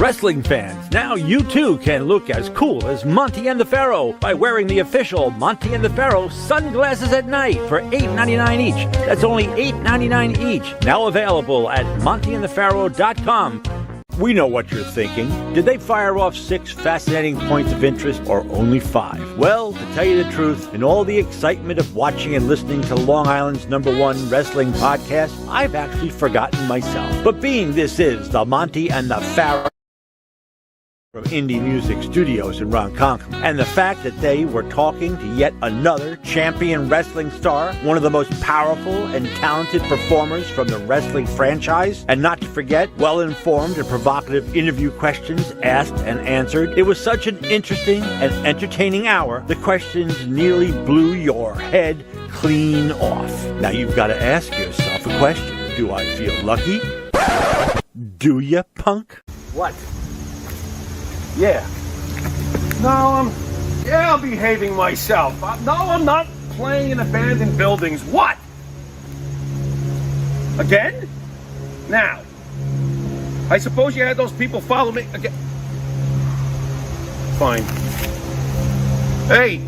Wrestling fans, now you too can look as cool as Monty and the Pharaoh by wearing the official Monty and the Pharaoh sunglasses at night for $8.99 each. That's only $8.99 each. Now available at montyandthepharaoh.com. We know what you're thinking. Did they fire off 6 fascinating points of interest or only 5? Well, to tell you the truth, in all the excitement of watching and listening to Long Island's #1 wrestling podcast, I've actually forgotten myself. But being this is the Monty and the Pharaoh from Indie Music Studios in Ronkonkoma, and the fact that they were talking to yet another champion wrestling star, one of the most powerful and talented performers from the wrestling franchise, and not to forget well-informed and provocative interview questions asked and answered. It was such an interesting and entertaining hour, the questions nearly blew your head clean off. Now you've got to ask yourself a question. Do I feel lucky? Do ya, punk? What? Yeah. No, I'm behaving myself. No, I'm not playing in abandoned buildings. What? Again? Now, I suppose you had those people follow me again. Fine. Hey,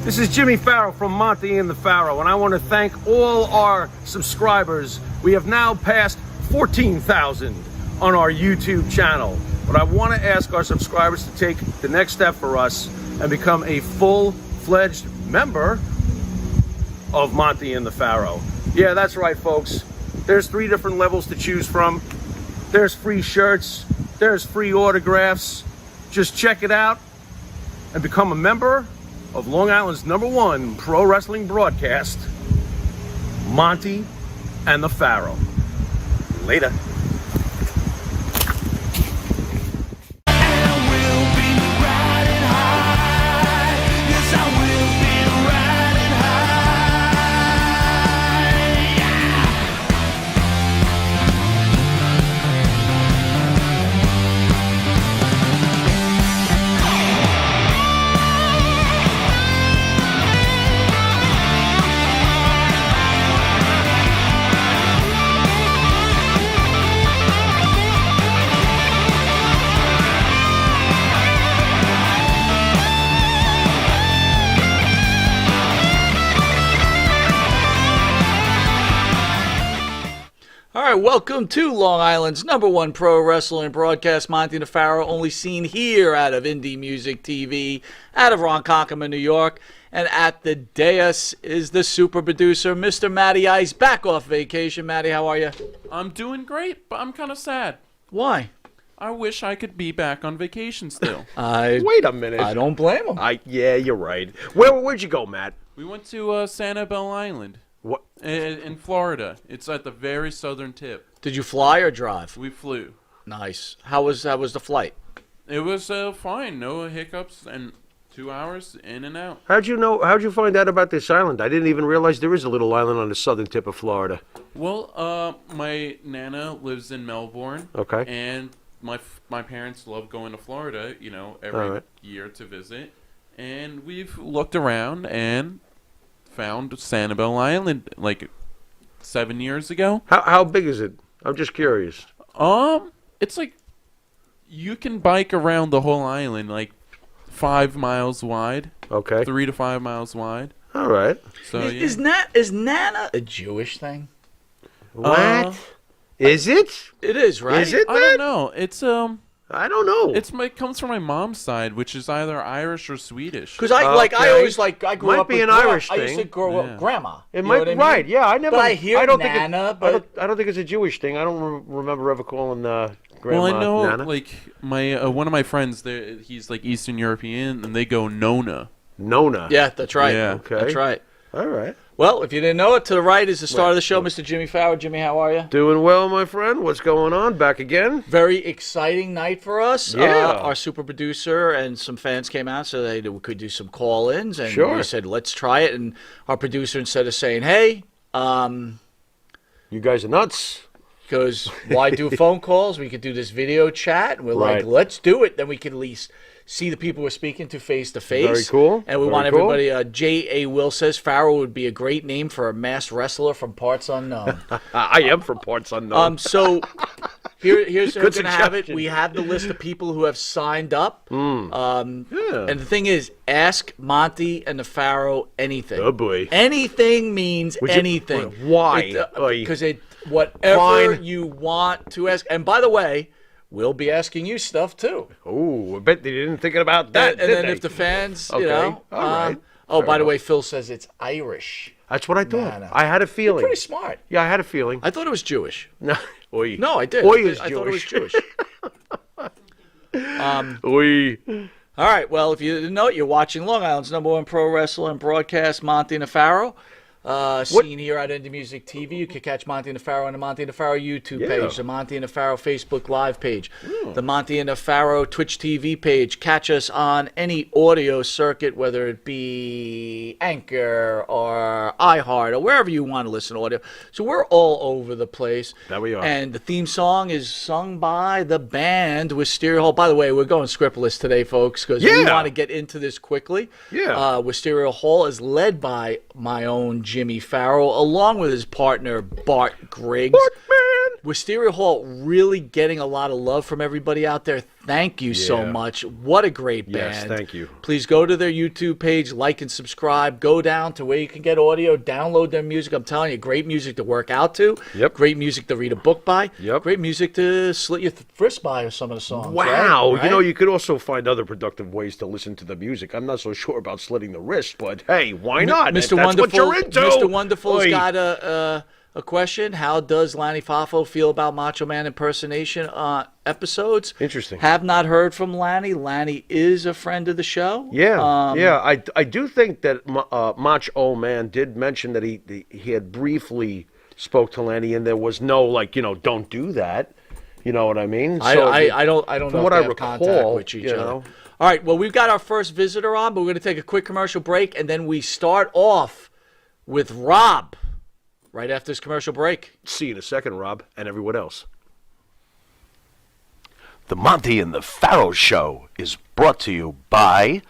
this is Jimmy Farrow from Monty and the Pharaoh, and I want to thank all our subscribers. We have now passed 14,000 on our YouTube channel. But I want to ask our subscribers to take the next step for us and become a full-fledged member of Monty and the Pharaoh. Yeah, that's right, folks. There's 3 different levels to choose from. There's free shirts. There's free autographs. Just check it out and become a member of Long Island's #1 pro wrestling broadcast, Monty and the Pharaoh. Later. All right, welcome to Long Island's #1 pro wrestling broadcast, Monty and the Pharaoh, only seen here out of Indie Music TV, out of Ronkonkoma, New York. And at the dais is the super producer, Mr. Matty Ice, back off vacation. Matty, how are you? I'm doing great, but I'm kind of sad. Why? I wish I could be back on vacation still. Wait a minute. I don't blame him. Yeah, you're right. Where'd you go, Matt? We went to Sanibel Island. What? In Florida. It's at the very southern tip. Did you fly or drive? We flew. Nice. How was the flight? It was fine. No hiccups, and 2 hours in and out. How'd you find out about this island? I didn't even realize there is a little island on the southern tip of Florida. Well, my Nana lives in Melbourne. Okay. And my parents love going to Florida, every year to visit. And we've looked around and found Sanibel Island like 7 years ago. How big is it? I'm just curious. It's like you can bike around the whole island, like 5 miles wide. Okay. 3 to 5 miles wide. All right. So is Nana a Jewish thing? What? Is it? It is, right? Is it? I don't know. It's I don't know. It comes from my mom's side, which is either Irish or Swedish. Because I grew Might up be with an Irish I used to thing. grow up grandma. It might be right. Yeah, I never. But I hear Nana, but I don't think it's a Jewish thing. I don't remember ever calling grandma Well, I know, Nana. like my one of my friends, he's like Eastern European, and they go Nona. Nona. Yeah, that's right. Yeah. Okay. That's right. All right. Well, if you didn't know it, to the right is the star of the show, Mr. Jimmy Farrow. Jimmy, how are you? Doing well, my friend. What's going on? Back again? Very exciting night for us. Yeah. Our super producer and some fans came out so they could do some call-ins. And Sure. we said, let's try it. And our producer, instead of saying, hey, You guys are nuts. because why do phone calls? We could do this video chat. And we're Right. like, let's do it. Then we can at least see the people we're speaking to face to face. Very cool. And we Very want cool. everybody. J.A. Will says Farrow would be a great name for a masked wrestler from parts unknown. I am from parts unknown. So Here's how we're Good going to have it. suggestion. We have the list of people who have signed up. Yeah. And the thing is, ask Monty and the Pharaoh anything. Oh, boy. Anything means anything. Why? Because whatever Fine. you want to ask. And by the way, we'll be asking you stuff too. Oh, I bet they didn't think about that. And then did if they? the fans, Okay. you know. All right. Oh, Fair by the enough. way, Phil says it's Irish. That's what I thought. No. I had a feeling. Pretty smart. Yeah, I had a feeling. I thought it was Jewish. No, Oi. No, I did. Oi I is thought it was Jewish. Jewish. Oi. All right. Well, if you didn't know it, you're watching Long Island's #1 pro wrestling broadcast, Monty and the Pharaoh. Seen here at Indie Music TV. You can catch Monty and the Pharaoh on the Monty and the Pharaoh YouTube page, the Monty and the Pharaoh Facebook Live page, the Monty and the Pharaoh Twitch TV page. Catch us on any audio circuit, whether it be Anchor or iHeart or wherever you want to listen to audio. So we're all over the place. That we are. And the theme song is sung by the band Wisteria Hall. By the way, we're going scriptless today, folks, because we want to get into this quickly. Yeah. Wisteria Hall is led by my own Jimmy Farrell, along with his partner Bart Griggs. Wisteria Hall really getting a lot of love from everybody out there. Thank you so much. What a great band. Yes, thank you. Please go to their YouTube page, like and subscribe. Go down to where you can get audio, download their music. I'm telling you, great music to work out to. Yep. Great music to read a book by. Yep. Great music to slit your wrist by or some of the songs. Wow. Right? You know, you could also find other productive ways to listen to the music. I'm not so sure about slitting the wrist, but hey, why not? Mr. That's Wonderful, what you're into. Mr. Wonderful's Oi. got a question. How does Lanny Fafo feel about Macho Man impersonation episodes? Interesting. Have not heard from Lanny. Lanny is a friend of the show. Yeah, yeah. I do think that Macho Man did mention that he had briefly spoke to Lanny, and there was no don't do that. You know what I mean? I don't know from if what they I have contact recall, with each you other. know. All right, well, we've got our first visitor on, but we're going to take a quick commercial break, and then we start off with Rob right after this commercial break. See you in a second, Rob, and everyone else. The Monty and the Pharaoh Show is brought to you by...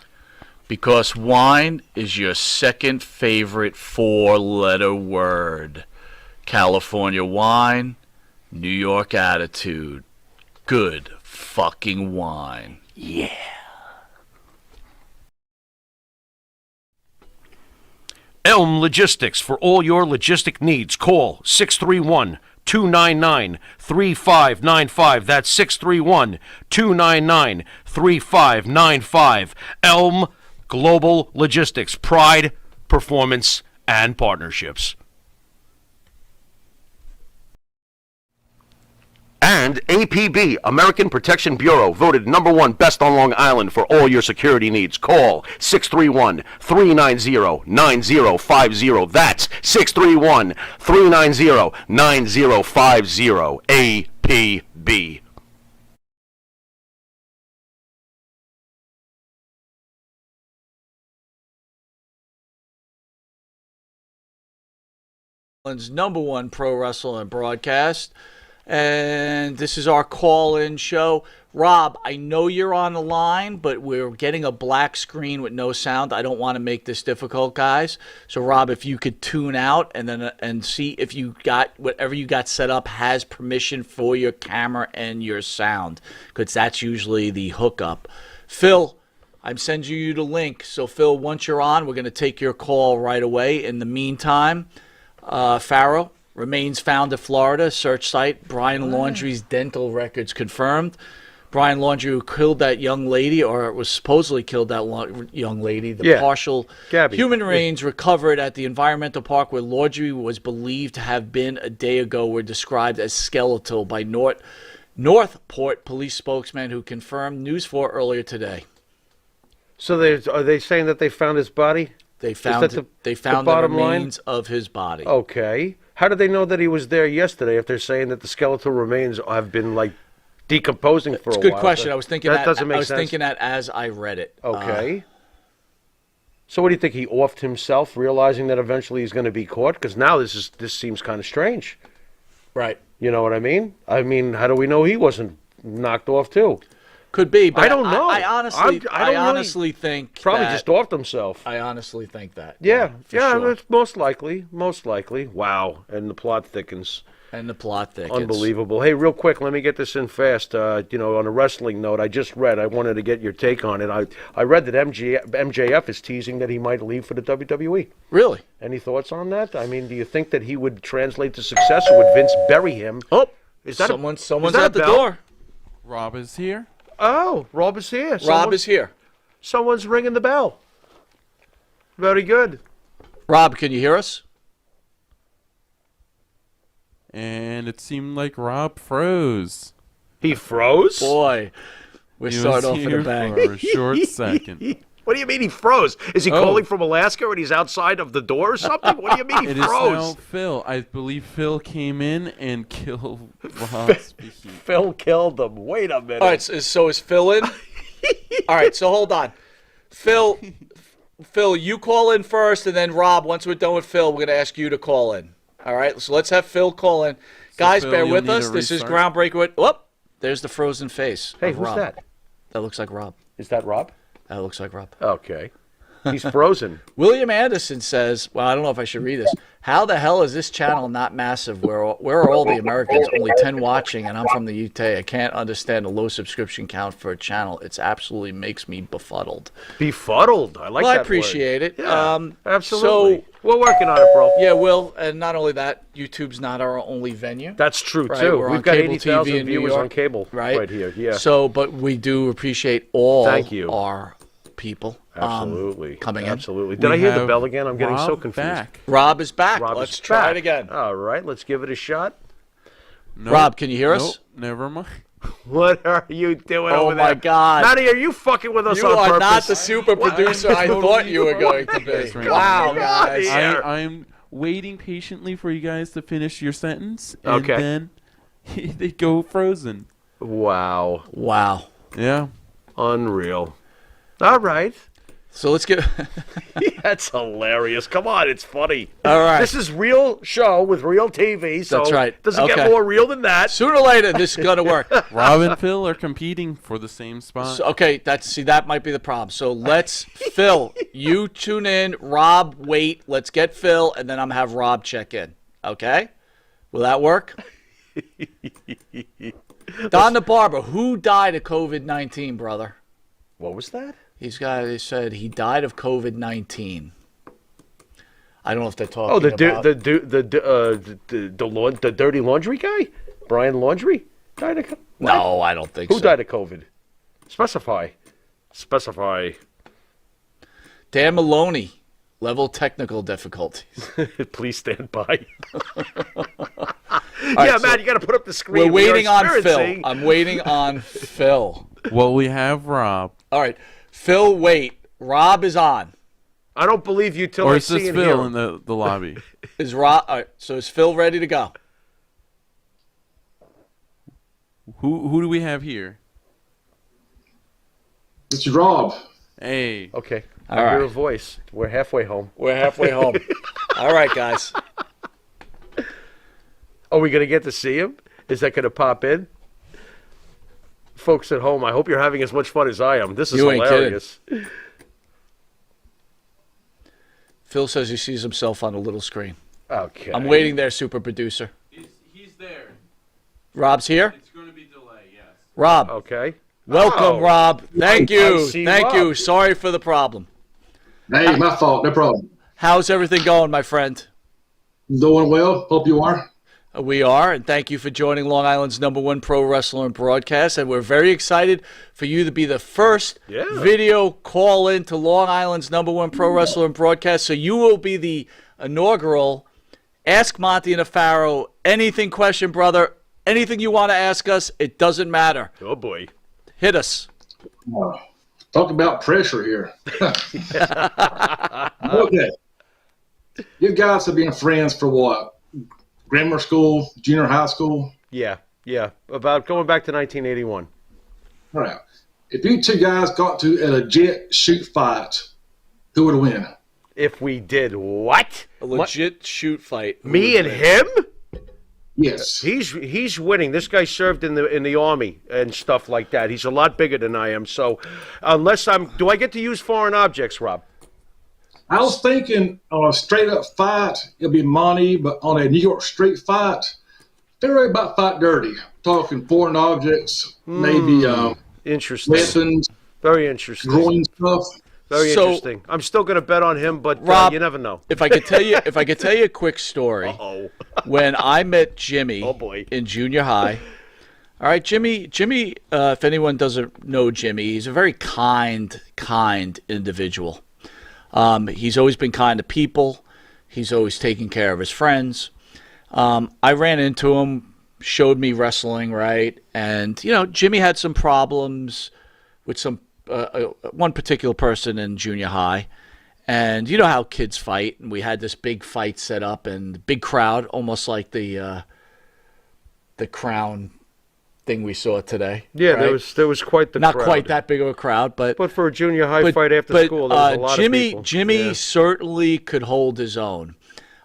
Because wine is your second favorite four-letter word. California wine, New York attitude. Good fucking wine. Yeah. Elm Logistics. For all your logistic needs, call 631-299-3595. That's 631-299-3595. Elm Global Logistics. Pride, performance, and partnerships. And APB, American Protection Bureau, voted #1 best on Long Island for all your security needs. Call 631-390-9050. That's 631-390-9050. APB. #1 pro wrestling broadcast. And this is our call-in show. Rob, I know you're on the line, but we're getting a black screen with no sound. I don't want to make this difficult, guys. So, Rob, if you could tune out and see if you got whatever you got set up has permission for your camera and your sound, because that's usually the hookup. Phil, I'm sending you the link. So, Phil, once you're on, we're going to take your call right away. In the meantime, Pharaoh remains found in Florida. Search site, Brian Laundrie's dental records confirmed. Brian Laundrie, who killed that young lady, or was supposedly killed that young lady, partial Gabby. human remains recovered at the environmental park where Laundrie was believed to have been a day ago were described as skeletal by Northport police spokesman who confirmed News 4 earlier today. So are they saying that they found his body? They found the bottom remains of his body. Okay. How did they know that he was there yesterday if they're saying that the skeletal remains have been decomposing for a while? It's a good question. I was thinking that. Doesn't make I was sense. thinking that as I read it. Okay. So what do you think? He offed himself, realizing that eventually he's going to be caught? Because now this seems kind of strange. Right. You know what I mean? I mean, how do we know he wasn't knocked off too? Could be, but I don't know. I honestly, I honestly think Probably that, just offed himself. I honestly think that. Yeah, for sure. That's most likely. Most likely. Wow. And the plot thickens. And the plot thickens. Unbelievable. Hey, real quick, let me get this in fast. On a wrestling note, I wanted to get your take on it. I read that MJF is teasing that he might leave for the WWE. Really? Any thoughts on that? I mean, do you think that he would translate to success, or would Vince bury him? Oh, is that someone's is that at the bell? door. Rob is here. Oh, Rob is here. Rob is here. Someone's ringing the bell. Very good. Rob, can you hear us? And it seemed like Rob froze. He froze? Boy, we're He starting was off in here a bang. for a short second. What do you mean he froze? Is he calling from Alaska and he's outside of the door or something? What do you mean he It is froze? now Phil. I believe Phil came in and killed Rob speaking. Phil killed him. Wait a minute. All right, so is Phil in? All right, so hold on. Phil, you call in first, and then Rob, once we're done with Phil, we're going to ask you to call in. All right, so let's have Phil call in. Guys, Phil, bear you'll with need us. to This is restart. groundbreaking. Whoop, there's the frozen face. Hey, of who's Rob. that? That looks like Rob. Is that Rob? That looks like Rob. Okay. He's frozen. William Anderson says, well, I don't know if I should read this. How the hell is this channel not massive? Where are all the Americans? Only 10 watching, and I'm from the UK. I can't understand a low subscription count for a channel. It's absolutely makes me befuddled. Befuddled. I like Well, I that appreciate word. it. Yeah, absolutely. So, we're working on it, bro. yeah, Will, and not only that, YouTube's not our only venue. That's true, Right, too. we're on We've got cable 80,000 TV in New viewers York, on cable right here. Yeah. So, but we do appreciate all Thank you. our people Absolutely. coming in. Absolutely. Did I hear the bell again? I'm getting so Rob confused. back. Rob is back. Rob Let's is try back. it again. All right, let's give it a shot. Nope. Rob, can you hear Nope, us? never mind. What are you doing Oh over there? my God. Matty, are you fucking with us You on are purpose? not the super producer I thought you were going to be. Yes, right. Wow, Get out of guys. here. I'm waiting patiently for you guys to finish your sentence, and Okay. then they go frozen. Wow. Wow. Yeah. Unreal. All right. So let's get. That's hilarious. Come on, it's funny. All right. This is real show with real TV, so That's right. doesn't get Okay. more real than that. Sooner or later, this is going to work. Rob and Phil are competing for the same spot. So, okay, that might be the problem. So let's, Phil, you tune in. Rob, wait. Let's get Phil, and then I'm gonna have Rob check in. Okay? Will that work? Don the Barber, who died of COVID-19, brother? What was that? They said he died of COVID-19. I don't know if they're talking Oh, the about... the dirty laundry guy, Brian Laundry, died of. No, I don't think so. Who died of COVID? Specify. Dan Maloney, level technical difficulties. Please stand by. right, yeah, so man, you got to put up the screen. We're We are waiting on Phil. experiencing- I'm waiting on Phil. Well, we have Rob. All right. Phil, wait. Rob is on. I don't believe you till Or I is this see and Phil hear. in the lobby? Is Rob? All right, so is Phil ready to go? Who do we have here? This is Rob. Hey. Okay, I All hear right. a voice. We're halfway home. We're halfway home. All right, guys. Are we gonna get to see him? Is that gonna pop in? Folks at home, I hope you're having as much fun as I am. This is You ain't hilarious. Phil says he sees himself on a little screen. Okay. I'm waiting there, super producer. He's there. Rob's here? It's going to be delay, yes. Rob. Okay. Welcome, Oh. Rob. Thank I you. see Thank you. Rob. Sorry for the problem. Hey, my fault. No problem. How's everything going, my friend? Doing well. Hope you are. We are, and thank you for joining Long Island's #1 pro wrestler and broadcast. And we're very excited for you to be the first video call in to Long Island's #1 pro wrestler and broadcast. So you will be the inaugural Ask Monty and the Pharaoh anything question, brother. Anything you want to ask us, it doesn't matter. Oh boy. Hit us. Talk about pressure here. Okay. You guys have been friends for what? Grammar school, junior high school? Yeah. About going back to 1981. All right. If you two guys got to a legit shoot fight, who would win? If we did what? A legit shoot fight. Me and him? Yes. He's winning. This guy served in the army and stuff like that. He's a lot bigger than I am. So unless do I get to use foreign objects, Rob? I was thinking on a straight up fight, it'll be Monty, but on a New York street fight, They're really about fight dirty, talking foreign objects, maybe Interesting. weapons, Very interesting. groin stuff. Very So- interesting. I'm still going to bet on him, but Rob, you never know. If I could tell you a quick story. Oh, When I met Jimmy Oh, boy. in junior high. All right, Jimmy. If anyone doesn't know Jimmy, he's a very kind individual. He's always been kind to people. He's always taken care of his friends. I ran into him, showed me wrestling, right? And Jimmy had some problems with some one particular person in junior high. And you know how kids fight, and we had this big fight set up, and big crowd, almost like the Crown thing we saw today. yeah, right? there was quite the Not crowd. quite that big of a crowd, but for a junior high fight after school, there was a lot Jimmy, of people. Jimmy Yeah. certainly could hold his own.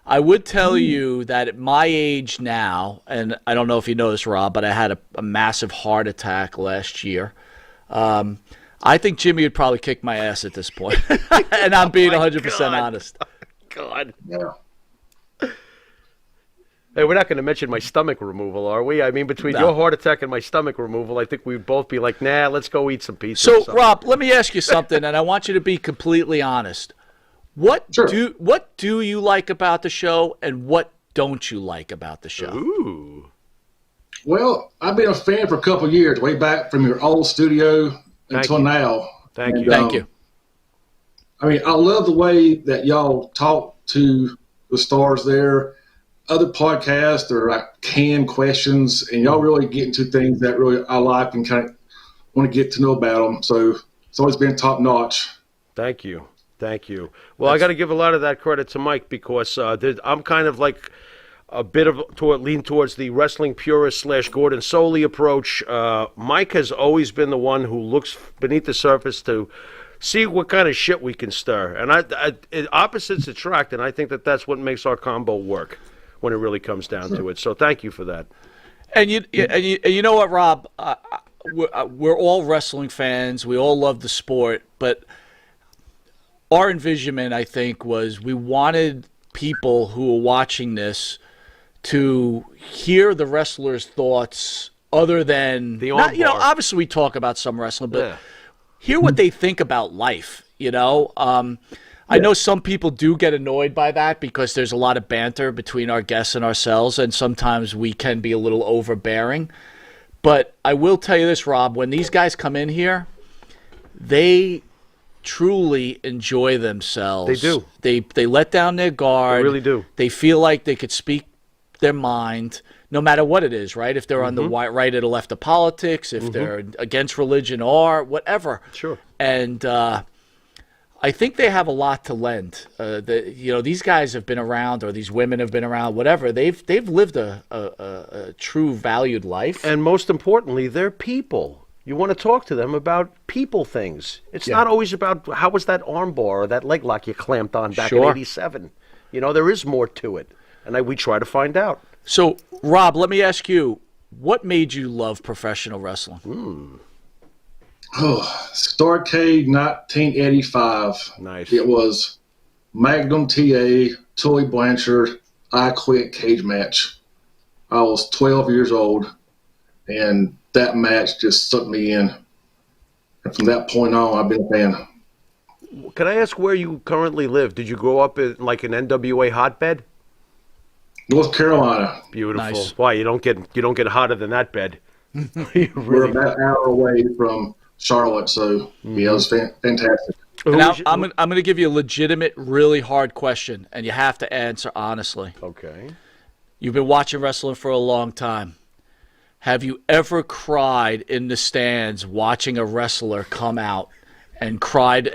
I would tell you that at my age now, and I don't know if you know this, Rob, but I had a massive heart attack last year. I think Jimmy would probably kick my ass at this point, and I'm being 100% honest. God. Yeah. Hey, we're not going to mention my stomach removal, are we? I mean, between No. your heart attack and my stomach removal, I think we'd both be like, nah, let's go eat some pizza. or So, something. Rob, let me ask you something, and I want you to be completely honest. What Sure. do you like about the show, and what don't you like about the show? Ooh. Well, I've been a fan for a couple of years, way back from your old studio until you. now. Thank And, you. Thank you. I mean, I love the way that y'all talk to the stars there. Other podcasts are like canned questions, and y'all really get into things that really I like and kind of want to get to know about them. So it's always been top notch. Thank you. Thank you. Well, I got to give a lot of that credit to Mike because I'm kind of like a bit of lean towards the wrestling purist / Gordon Soley approach. Mike has always been the one who looks beneath the surface to see what kind of shit we can stir. And opposites attract, and I think that's what makes our combo work when it really comes down to it. So thank you for that. And you know what, Rob? We're all wrestling fans. We all love the sport, but our envisionment, I think, was we wanted people who were watching this to hear the wrestlers' thoughts other than The not, armbar. obviously we talk about some wrestling, but Yeah. hear what they think about life. I know some people do get annoyed by that because there's a lot of banter between our guests and ourselves, and sometimes we can be a little overbearing. But I will tell you this, Rob, when these guys come in here, they truly enjoy themselves. They do. They let down their guard. They really do. They feel like they could speak their mind no matter what it is, right? If they're on the right or the left of politics, if they're against religion or whatever. Sure. And I think they have a lot to lend. These guys have been around, or these women have been around, whatever. They've lived a true valued life. And most importantly, they're people. You want to talk to them about people things. It's not always about how was that armbar or that leg lock you clamped on back in Sure. '87. There is more to it, and we try to find out. So, Rob, let me ask you, what made you love professional wrestling? Oh, Starrcade 1985. Nice. It was Magnum TA, Tully Blanchard, I Quit cage match. I was 12 years old, and that match just sucked me in. And from that point on, I've been a fan. Can I ask where you currently live? Did you grow up in like an NWA hotbed? North Carolina. Beautiful. Nice. Why you don't get hotter than that bed? You We're really. about an hour away from Charlotte, so yeah, it was fantastic. Now, I'm going to give you a legitimate, really hard question, and you have to answer honestly. Okay. You've been watching wrestling for a long time. Have you ever cried in the stands watching a wrestler come out and cried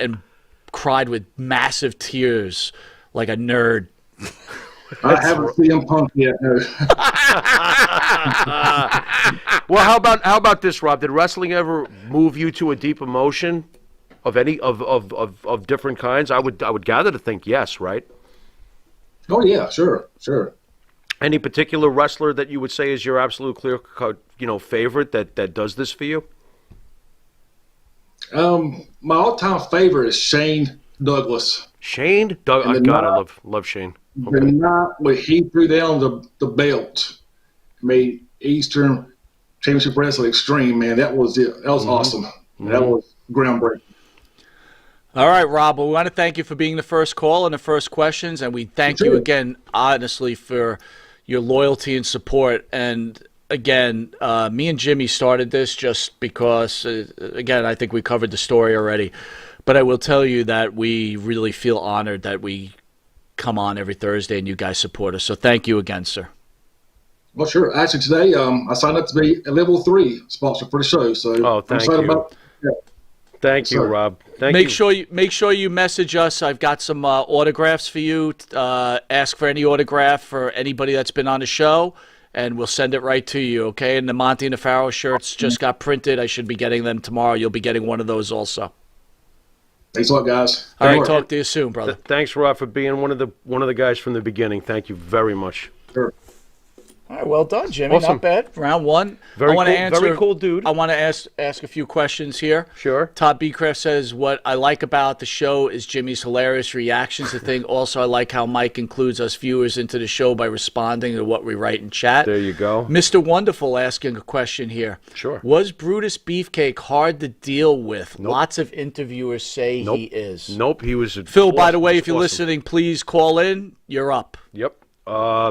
with massive tears like a nerd? I haven't seen him Punk yet. No. Well, how about this, Rob? Did wrestling ever move you to a deep emotion of any of different kinds? I would gather to think yes, right? Oh yeah, sure. Any particular wrestler that you would say is your absolute clear cut, favorite that does this for you? My all-time favorite is Shane Douglas. Shane? And the God, I night- love Shane. The night when he threw down the belt made Eastern Championship Wrestling Extreme, man, that was it. That was awesome. That was groundbreaking. All right, Rob. Well, we want to thank you for being the first call and the first questions, and we thank you again, honestly, for your loyalty and support. And again, me and Jimmy started this just because, again, I think we covered the story already. But I will tell you that we really feel honored that we come on every Thursday and you guys support us. So thank you again, sir. Well, sure. Actually, today I signed up to be a level 3 sponsor for the show. So thank I'm excited you. about Thank you, Rob. Thank you. Make sure you message us. I've got some autographs for you. Ask for any autograph for anybody that's been on the show, and we'll send it right to you, okay? And the Monty and the Pharaoh shirts just got printed. I should be getting them tomorrow. You'll be getting one of those also. Thanks a lot, guys. All right, talk to you soon, brother. Thanks, Rob, for being one of the guys from the beginning. Thank you very much. Sure. All right, well done, Jimmy. Awesome. Not bad. Round one. Very I want cool, to answer. very cool dude. I want to ask a few questions here. Sure. Todd Beecraft says, what I like about the show is Jimmy's hilarious reactions to things. Also, I like how Mike includes us viewers into the show by responding to what we write in chat. There you go. Mr. Wonderful asking a question here. Sure. Was Brutus Beefcake hard to deal with? Nope. Lots of interviewers say Nope. he is. Nope, he was Phil, awesome. by the way, He was if you're awesome. listening, please call in. You're up. Yep.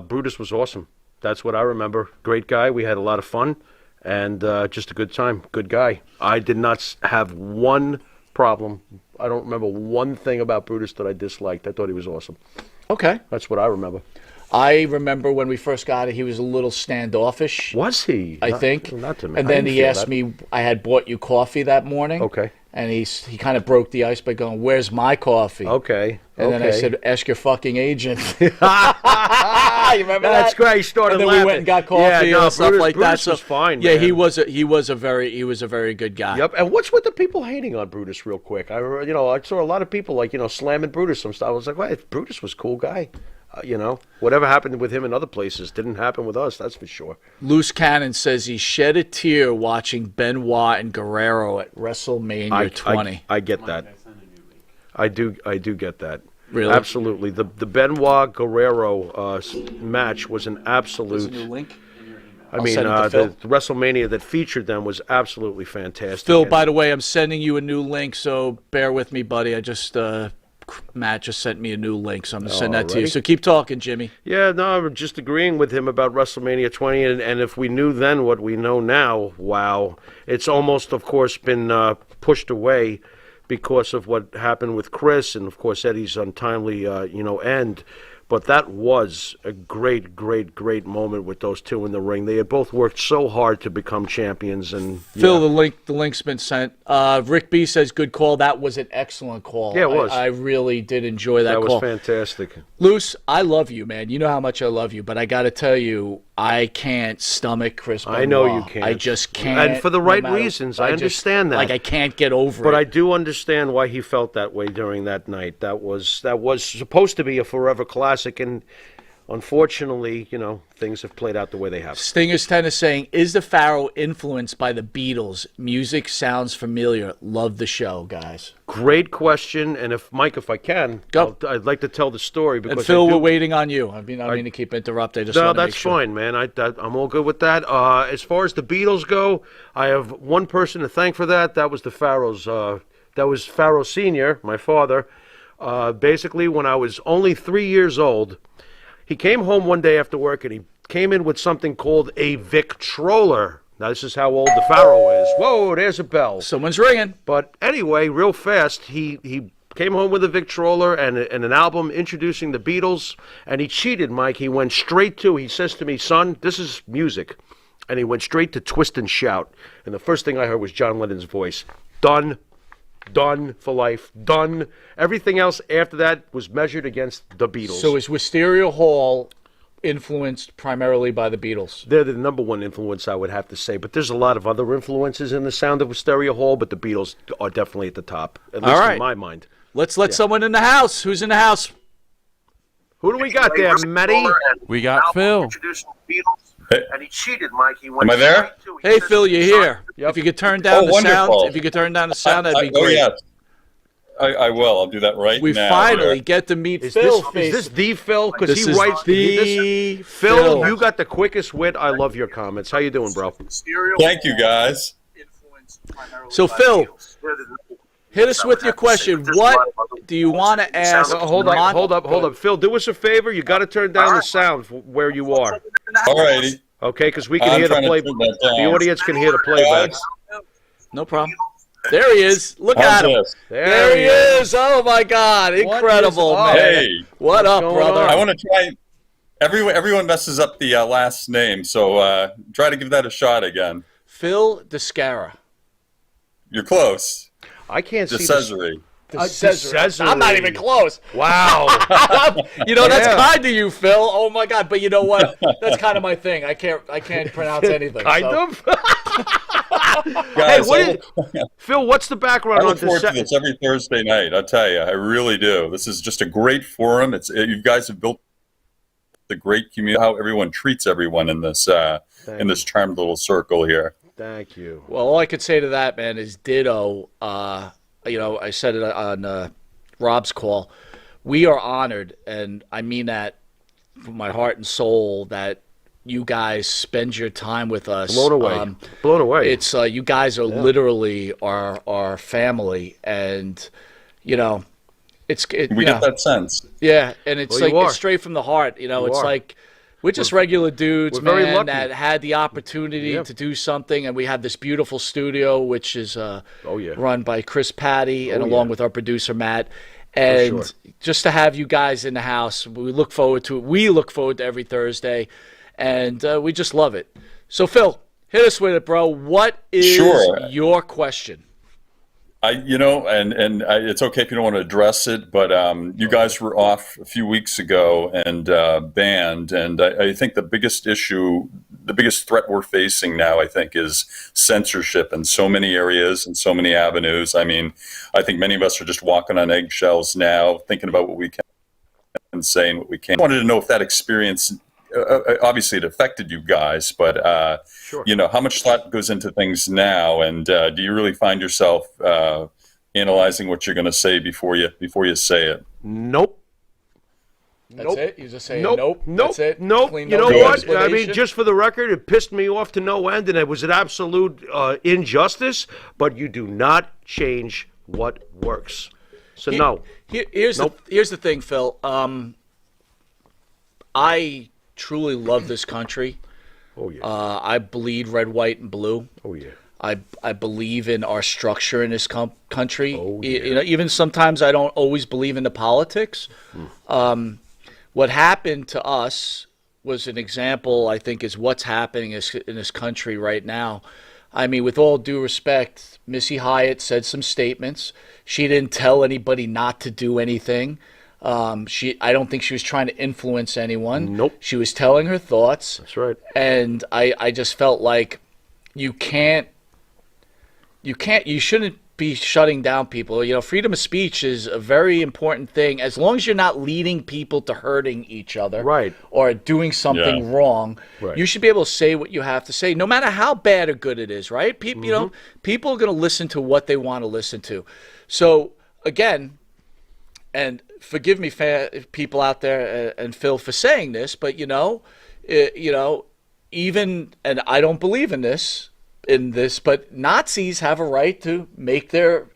Brutus was awesome. That's what I remember. Great guy. We had a lot of fun, and just a good time. Good guy. I did not have one problem. I don't remember one thing about Brutus that I disliked. I thought he was awesome. Okay. That's what I remember. I remember when we first got it, he was a little standoffish. Was he? I think. Not to me. And I then didn't he feel asked that. me, I had bought you coffee that morning. Okay. And he kind of broke the ice by going, "Where's my coffee?" Okay. And then I okay. said, "Ask your fucking agent." You remember That's that? great. He started And then laughing. we went and got coffee Yeah, no, and stuff Brutus, like Brutus that. was fine. Yeah, man. he was a very good guy. Yep. And what's with the people hating on Brutus real quick? I saw a lot of people slamming Brutus some stuff. I was like, wait, Brutus was a cool guy. Whatever happened with him in other places didn't happen with us. That's for sure. Loose Cannon says he shed a tear watching Benoit and Guerrero at WrestleMania 20. I get that. I do get that. Really? Absolutely. The Benoit Guerrero match was an absolute. There's a new link. I mean, send it to the Phil. WrestleMania that featured them was absolutely fantastic. Phil, And- by the way, I'm sending you a new link, so bear with me, buddy. Matt just sent me a new link, so I'm going to send that to you. Alrighty. So keep talking, Jimmy. Yeah, no, I'm just agreeing with him about WrestleMania 20, and if we knew then what we know now, wow. It's almost, of course, been pushed away because of what happened with Chris and, of course, Eddie's untimely, end. But that was a great, great, great moment with those two in the ring. They had both worked so hard to become champions. And Phil, the link's been sent. Rick B says, good call. That was an excellent call. Yeah, it was. I really did enjoy that that call. was fantastic. Luce, I love you, man. You know how much I love you, but I got to tell you, I can't stomach Chris Benoit. I know you can't. I just can't. And for the no right matter- reasons. I understand that. Like, I can't get over But it. I do understand why he felt that way during that night. That was supposed to be a forever classic, and unfortunately, things have played out the way they have. Stinger's Tennis saying, is the Pharaoh influenced by the Beatles? Music sounds familiar. Love the show, guys. Great question, and if I can, Go. I'd like to tell the story because And Phil, I do- we're waiting on you. I mean to keep interrupting. I just No, want to that's make sure. fine, man. I'm all good with that. As far as the Beatles go, I have one person to thank for that. That was the Pharaohs. That was Pharaoh Senior, my father. Basically, when I was only 3 years old, he came home one day after work and he came in with something called a Victrola. Now, this is how old the Pharaoh is. Whoa, there's a bell. Someone's ringing. But anyway, real fast, he came home with a Victrola and an album introducing the Beatles, and he cheated, Mike. He went straight to, he says to me, son, this is music. And he went straight to Twist and Shout. And the first thing I heard was John Lennon's voice. Done for life, done. Everything else after that was measured against the Beatles. So is Wisteria Hall influenced primarily by the Beatles? They're the number one influence, I would have to say. But there's a lot of other influences in the sound of Wisteria Hall, but the Beatles are definitely at the top, at least right. in my mind. Let's let someone in the house. Who's in the house? Who do we got there, Matty? We got Phil. And he cheated, Mike. He went Am I there? Hey, Phil, you're here. Yep. If you could turn down the sound, wonderful. that'd be great. Oh, yes. I will. I'll do that right We now. finally get to meet Phil. Is this the Phil? Because This he is writes the this. Phil, you got the quickest wit. I love your comments. How you doing, bro? Thank you, guys. So, Phil, hit us with your question. What do you want to ask? Hold up. Phil, do us a favor. You got to turn down the sound where you are. All righty. Okay, because we can hear the play. The audience can hear the playback. No problem. There he is. Look How's at him. this? There he is. Oh, my God. Incredible, man. Hey. What up, brother? I want to try. Everyone messes up the last name, so try to give that a shot again. Phil Descara. You're close. I can't see DeCesare. DeCesare. I'm not even close. Wow. That's kind of you, Phil. Oh my God! But you know what? That's kind of my thing. I can't pronounce anything. Kind so. of. Guys, Phil? What's the background I on look forward to this every Thursday night. I'll tell you, I really do. This is just a great forum. You guys have built the great community. How everyone treats everyone in this charmed little circle here. Thank you. Well, all I could say to that, man, is ditto. I said it on Rob's call. We are honored, and I mean that from my heart and soul, that you guys spend your time with us. Blown away. It's you guys are literally our family, and we get that sense. Yeah, and it's it's straight from the heart. It's are. like we're just regular dudes, we're very man, lucky. that had the opportunity to do something, and we have this beautiful studio, which is run by Chris Patty, and along with our producer Matt. And just to have you guys in the house, we look forward to it. We look forward to every Thursday, and we just love it. So, Phil, hit us with it, bro. What is your question? It's okay if you don't want to address it, but you guys were off a few weeks ago and banned, and I think the biggest threat we're facing now, I think, is censorship in so many areas and so many avenues. I mean, I think many of us are just walking on eggshells now, thinking about what we can say and what we can't. I wanted to know if that experience, obviously it affected you guys, but how much thought goes into things now, and do you really find yourself analyzing what you're going to say before you say it? Nope. That's it? You just say nope. That's it? Nope. Clean You know no what? I explanation? mean, just for the record, it pissed me off to no end, and it was an absolute injustice, but you do not change what works. So no. Here's the thing, Phil. I truly love this country. Oh, yeah. I bleed red, white, and blue. Oh, yeah. I believe in our structure in this country. Oh, yeah. Even sometimes I don't always believe in the politics. What happened to us was an example, I think, is what's happening in this country right now. I mean, with all due respect, Missy Hyatt said some statements. She didn't tell anybody not to do anything. I don't think she was trying to influence anyone. Nope. She was telling her thoughts. That's right. And I just felt like you shouldn't be shutting down people. Freedom of speech is a very important thing. As long as you're not leading people to hurting each other, right, or doing something wrong, right, you should be able to say what you have to say, no matter how bad or good it is. Right? People, people are going to listen to what they want to listen to. So again, and forgive me, people out there, and Phil, for saying this, but even, and I don't believe in this, but Nazis have a right to make their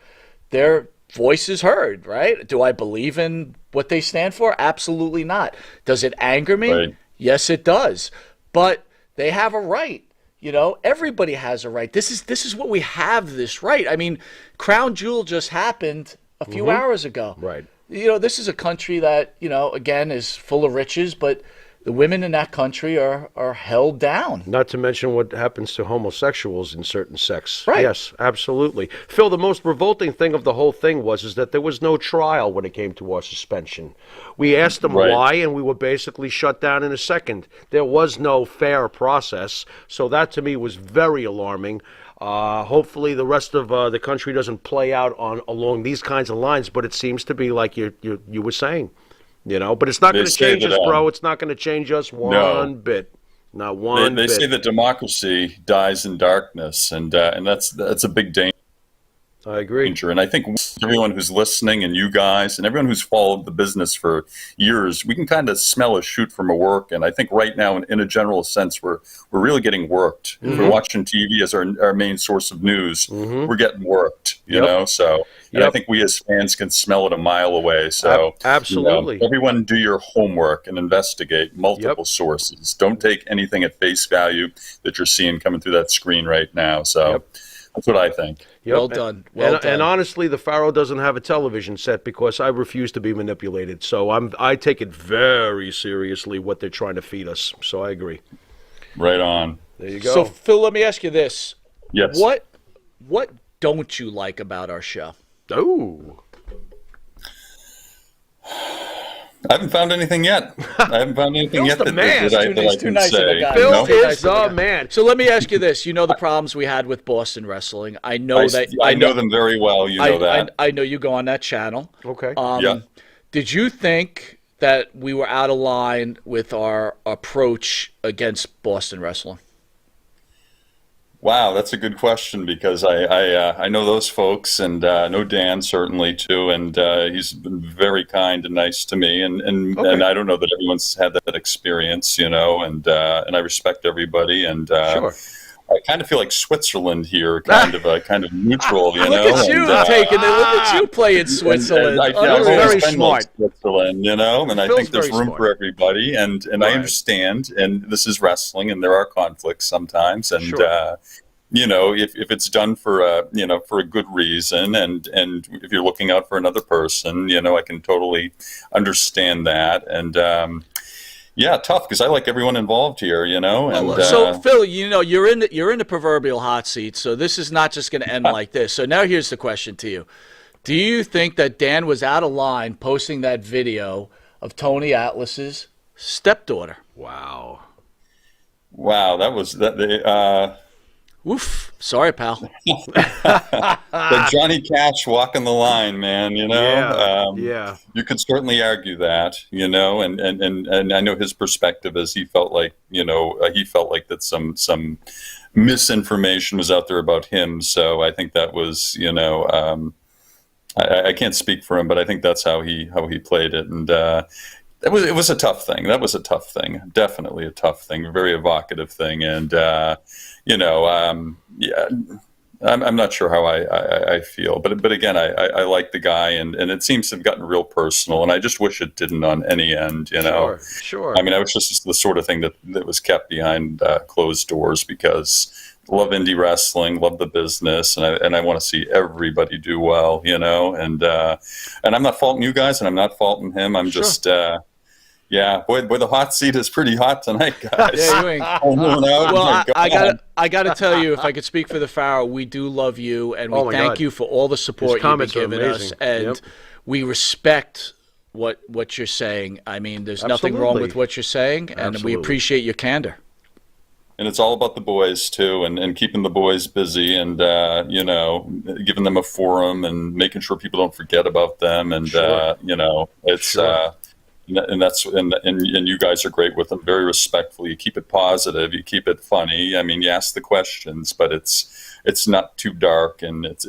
voices heard, right? Do I believe in what they stand for? Absolutely not. Does it anger me? Right. Yes, it does. But they have a right. Everybody has a right. This is what we have, this right. I mean, Crown Jewel just happened a few hours ago. Right. This is a country that, again, is full of riches, but the women in that country are held down. Not to mention what happens to homosexuals in certain sects. Right. Yes, absolutely. Phil, the most revolting thing of the whole thing is that there was no trial when it came to our suspension. We asked them why, and we were basically shut down in a second. There was no fair process, so that to me was very alarming. Hopefully the rest of the country doesn't play out along these kinds of lines, but it seems to be like you were saying. But it's not going to change us, bro. It's not going to change us one bit. Not one bit. They say that democracy dies in darkness, and that's a big danger. I agree. And I think everyone who's listening and you guys and everyone who's followed the business for years, we can kind of smell a shoot from a work. And I think right now, in a general sense, we're really getting worked. If we're watching TV as our main source of news, we're getting worked, you know? So and I think we as fans can smell it a mile away. So absolutely. Everyone do your homework and investigate multiple sources. Don't take anything at face value that you're seeing coming through that screen right now. So that's what I think. Well done. Well done. And honestly, the Pharaoh doesn't have a television set because I refuse to be manipulated. So I take it very seriously what they're trying to feed us. So I agree. Right on. There you go. So Phil, let me ask you this. Yes. What don't you like about our show? Oh. I haven't found anything yet. I haven't found anything yet that I can say. Phil is the man. So let me ask you this. You know the problems we had with Boston Wrestling. I know I know them very well. You know that. I know you go on that channel. Okay. Did you think that we were out of line with our approach against Boston Wrestling? Wow, that's a good question because I know those folks and know Dan certainly too, and he's been very kind and nice to me, and I don't know that everyone's had that experience, you know, and I respect everybody, and sure. I kind of feel like Switzerland here, kind of neutral, you know. Look at you taking it. Look at you playing Switzerland. I've very been smart. like Switzerland, you know, and I Phil's think there's very room smart. for everybody, and I understand, and this is wrestling, and there are conflicts sometimes, and Sure. you know, if it's done for a good reason, and if you're looking out for another person, you know, I can totally understand that, and. Yeah, tough because I like everyone involved here, you know. And so Phil, you know, you're in the proverbial hot seat, so this is not just going to end like this. So now here's the question to you: do you think that Dan was out of line posting that video of Tony Atlas's stepdaughter? Wow, that was that. Oof. Sorry, pal. The Johnny Cash walking the line, man. You know. Yeah. You could certainly argue that, you know, and I know his perspective is he felt like that some misinformation was out there about him. So I think that was, you know, I can't speak for him, but I think that's how he played it, and it was a tough thing. That was a tough thing, definitely a tough thing, a very evocative thing, and you know, yeah. I'm not sure how I feel, but again, I like the guy, and it seems to have gotten real personal, and I just wish it didn't on any end, you know. Sure. I mean, I was just the sort of thing that was kept behind closed doors because I love indie wrestling, love the business, and I want to see everybody do well, you know. And I'm not faulting you guys, and I'm not faulting him. I'm just. Yeah, boy, the hot seat is pretty hot tonight, guys. Yeah, you ain't. Well, I gotta tell you, if I could speak for the Pharaoh, we do love you, and we thank you for all the support you've been giving us, and we respect what you're saying. I mean, there's nothing wrong with what you're saying, and we appreciate your candor. And it's all about the boys too, and keeping the boys busy, and you know, giving them a forum, and making sure people don't forget about them, and you know, it's. And that's and you guys are great with them, very respectful. You keep it positive, you keep it funny. I mean, you ask the questions, but it's not too dark, and it's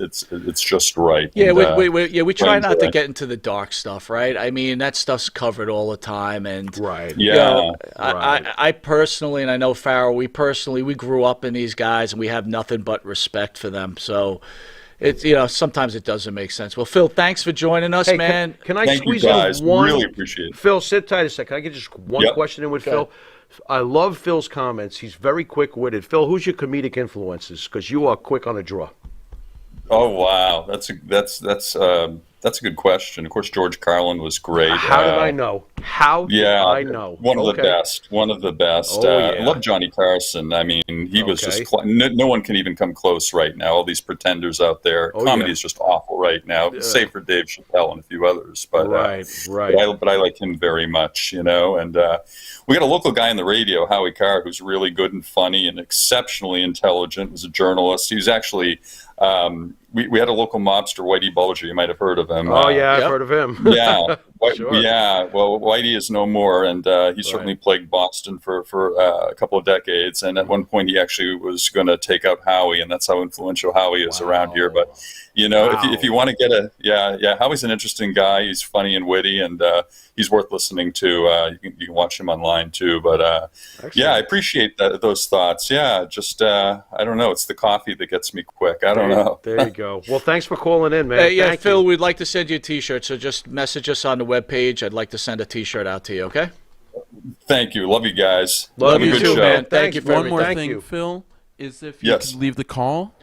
just right. Yeah, and, we try not to get into the dark stuff, right? I mean, that stuff's covered all the time, and right. You know, I personally, and I know Pharaoh, we grew up in these guys, and we have nothing but respect for them. So. It's, you know, sometimes it doesn't make sense. Well, Phil, thanks for joining us, man. Can I Thank squeeze you guys. in one? Really appreciate it. Phil, sit tight a second. Can I get just one question in with Phil? I love Phil's comments. He's very quick-witted. Phil, who's your comedic influences? Because you are quick on the draw. Oh wow, that's a good question. Of course, George Carlin was great. How did I know? How did I know? One of the best. One of the best. I love Johnny Carson. I mean, he was just no one can even come close right now. All these pretenders out there. Comedy is just awful right now, save for Dave Chappelle and a few others. But but I like him very much, you know. And we got a local guy on the radio, Howie Carr, who's really good and funny and exceptionally intelligent. Was a journalist. He was actually we had a local mobster, Whitey Bulger. You might have heard of him. Oh yeah, I've Yep. heard of him. Yeah, Sure. yeah. Well, Whitey is no more, and he certainly plagued Boston for a couple of decades. And at one point, he actually was going to take out Howie, and that's how influential Howie is around here. But if you want to get Howie's an interesting guy. He's funny and witty, and he's worth listening to. You can watch him online too. But I appreciate those thoughts. Yeah, just I don't know. It's the coffee that gets me quick. I don't know. There you go. Well, thanks for calling in, man. Thank Phil, you. we'd like to send you a T-shirt, so just message us on the webpage. I'd like to send a T-shirt out to you, okay? Thank you. Love you guys. Love Have a you good too, show. man. Thank you for One more Thank thing, you. Phil, is if you Yes. could leave the call,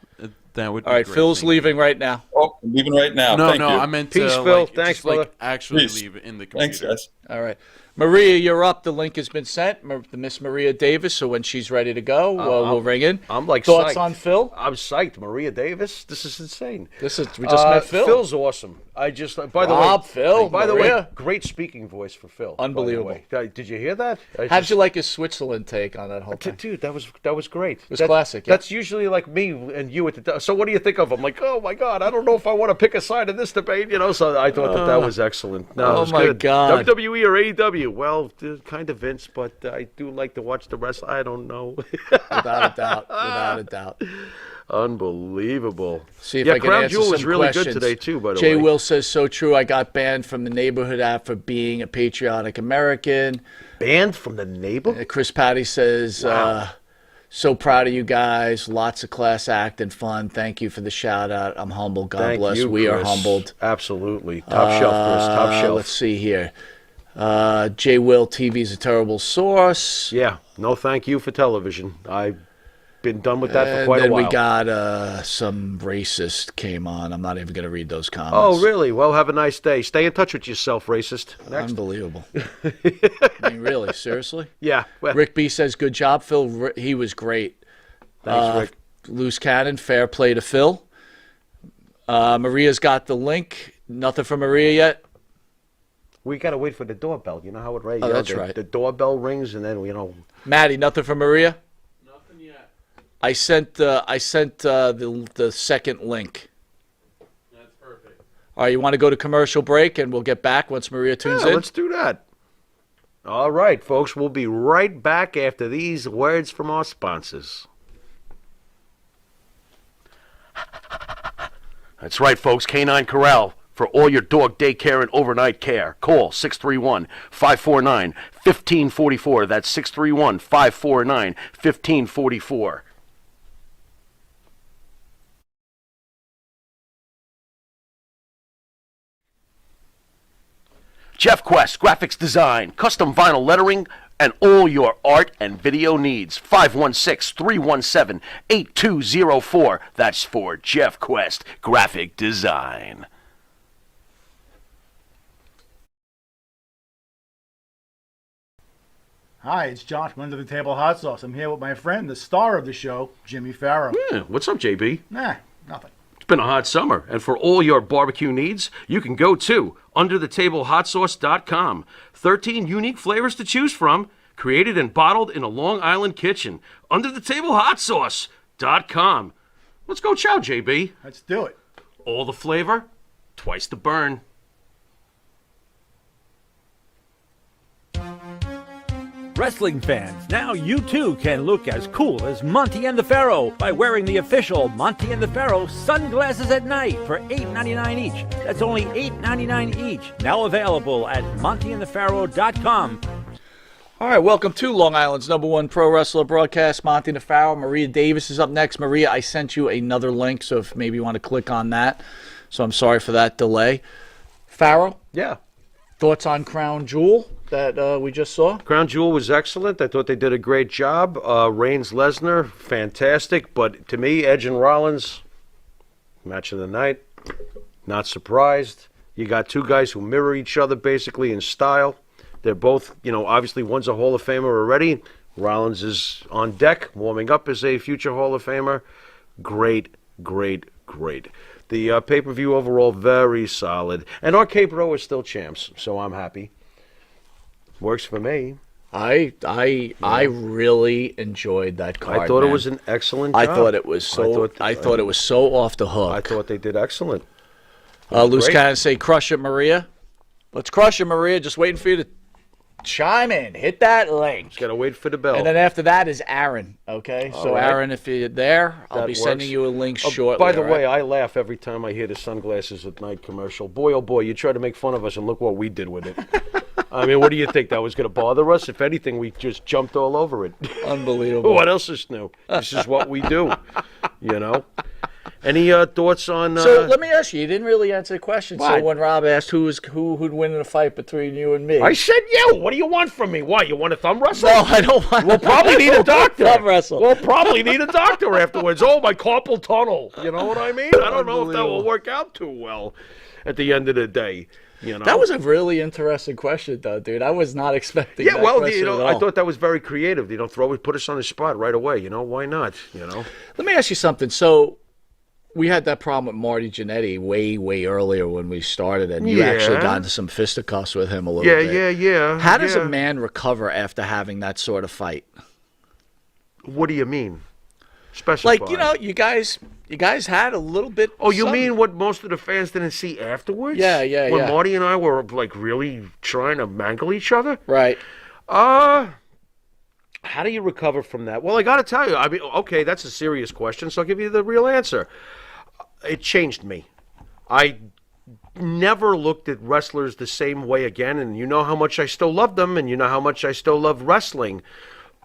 that would be All right, great. Phil's Thank leaving right now. Oh, I'm leaving right now. No, Thank no, you. I meant Peace, to, Phil. like, Thanks, just, like, brother. actually Peace. leave it in the computer. Thanks, guys. All right. Maria, you're up. The link has been sent. The Miss Maria Davis, so when she's ready to go, we'll ring in. I'm like Thoughts psyched. on Phil? I'm psyched. Maria Davis. This is insane. We just met Phil. Phil's awesome. By the Rob, way, Phil, By the Maria. way, great speaking voice for Phil. by the Unbelievable. way. Did you hear that? How'd you like his Switzerland take on that whole thing? Dude, that was great. It was classic, yeah. That's usually like me and you at the. So what do you think of? I'm like, oh my god, I don't know if I want to pick a side in this debate. So I thought that was excellent. No, it was my good. God. WWE or AEW? Well, kind of Vince, but I do like to watch the rest. I don't know. Without a doubt. Without a doubt. Unbelievable. See if Yeah, I can Crown answer Jewel some was really questions. good today too. By the Jay way, Will says, so true. I got banned from the neighborhood app for being a patriotic American. banned from the neighborhood. Chris Patty says, so proud of you guys. Lots of class act and fun. Thank you for the shout out. I'm humbled. God Thank bless. you, We are Chris. humbled. Absolutely. Top shelf, Chris. Top shelf. Let's see here. Jay Will, TV's a terrible source. Yeah. No, thank you for television. I've been done with that for And quite a then while. we got some racist came on. I'm not even going to read those comments. Oh, really? Well, have a nice day. Stay in touch with yourself, racist. Next. Unbelievable. I mean, really, seriously? Yeah. Well, Rick B says, good job, Phil. He was great. thanks, Rick. Loose cannon, fair play to Phil. Maria's got the link. Nothing from Maria yet. We got to wait for the doorbell. You know how it rings? Oh, that's right. The doorbell rings, and then, Maddie, nothing from Maria? Nothing yet. I sent the second link. That's perfect. All right, you want to go to commercial break, and we'll get back once Maria tunes in? let's do that. All right, folks. We'll be right back after these words from our sponsors. That's right, folks. Canine Corral. For all your dog daycare and overnight care, call 631-549-1544. That's 631-549-1544. Jeff Quest, graphics design, custom vinyl lettering, and all your art and video needs. 516-317-8204. That's for Jeff Quest, graphic design. Hi, it's John from Under the Table Hot Sauce. I'm here with my friend, the star of the show, Jimmy Farrow. Yeah, what's up, JB? Nah, nothing. It's been a hot summer, and for all your barbecue needs, you can go to underthetablehotsauce.com. 13 unique flavors to choose from, created and bottled in a Long Island kitchen. Underthetablehotsauce.com. Let's go chow, JB. Let's do it. All the flavor, twice the burn. Wrestling fans, now you too can look as cool as Monty and the Pharaoh by wearing the official Monty and the Pharaoh sunglasses at night for $8.99 each. That's only $8.99 each. Now available at montyandthepharaoh.com. All right, welcome to Long Island's #1 pro wrestler broadcast, Monty and the Pharaoh. Maria Davis is up next. Maria, I sent you another link, so if maybe you want to click on that. So I'm sorry for that delay. Pharaoh, Yeah. thoughts on Crown Jewel that we just saw? Crown Jewel was excellent. I thought they did a great job. Reigns Lesnar, fantastic. But to me, Edge and Rollins, match of the night. Not surprised. You got two guys who mirror each other basically in style. They're both, obviously one's a Hall of Famer already. Rollins is on deck, warming up as a future Hall of Famer. Great, great, great. The pay-per-view overall, very solid. And our Cape Row is still champs, so I'm happy. Works for me. I really enjoyed that card. I thought man. it was an excellent job. I thought it was so. I thought it was so off the hook. I thought they did excellent. Loose great. Cannon say, "Crush it, Maria." Let's crush it, Maria. Just waiting for you to chime in. Hit that link. Gotta wait for the bell. And then after that is Aaron. Okay, so right. Aaron, if you're there, I'll That be works. sending you a link shortly. By the all way, right? I laugh every time I hear the sunglasses at night commercial. Boy, oh boy, you try to make fun of us, and look what we did with it. I mean, what do you think? That was going to bother us? If anything, we just jumped all over it. Unbelievable. What else is new? This is what we do, you know? Any thoughts on... So let me ask you didn't really answer the question. So What? when Rob asked who'd win in a fight between you and me. I said you. What do you want from me? Why, you want a thumb wrestle? No, I don't want We'll probably need a doctor. Thumb wrestle. We'll probably need a doctor afterwards. Oh, my carpal tunnel. You know what I mean? I don't know if that will work out too well at the end of the day. You know? That was a really interesting question, though, dude. I was not expecting that question you know, at I all. thought that was very creative. You know, put us on the spot right away. You know, why not? You know, Let me ask you something. So we had that problem with Marty Jannetty way earlier when we started, and you actually got into some fisticuffs with him a little bit. yeah. How does a man recover after having that sort of fight? What do you mean? Specify. Like, you know, you guys had a little bit. Oh, you something. mean what most of the fans didn't see afterwards? Yeah, When yeah. Marty and I were like really trying to mangle each other. Right. How do you recover from that? Well, I got to tell you. I mean, okay, that's a serious question, so I'll give you the real answer. It changed me. I never looked at wrestlers the same way again, and you know how much I still love them, and you know how much I still love wrestling.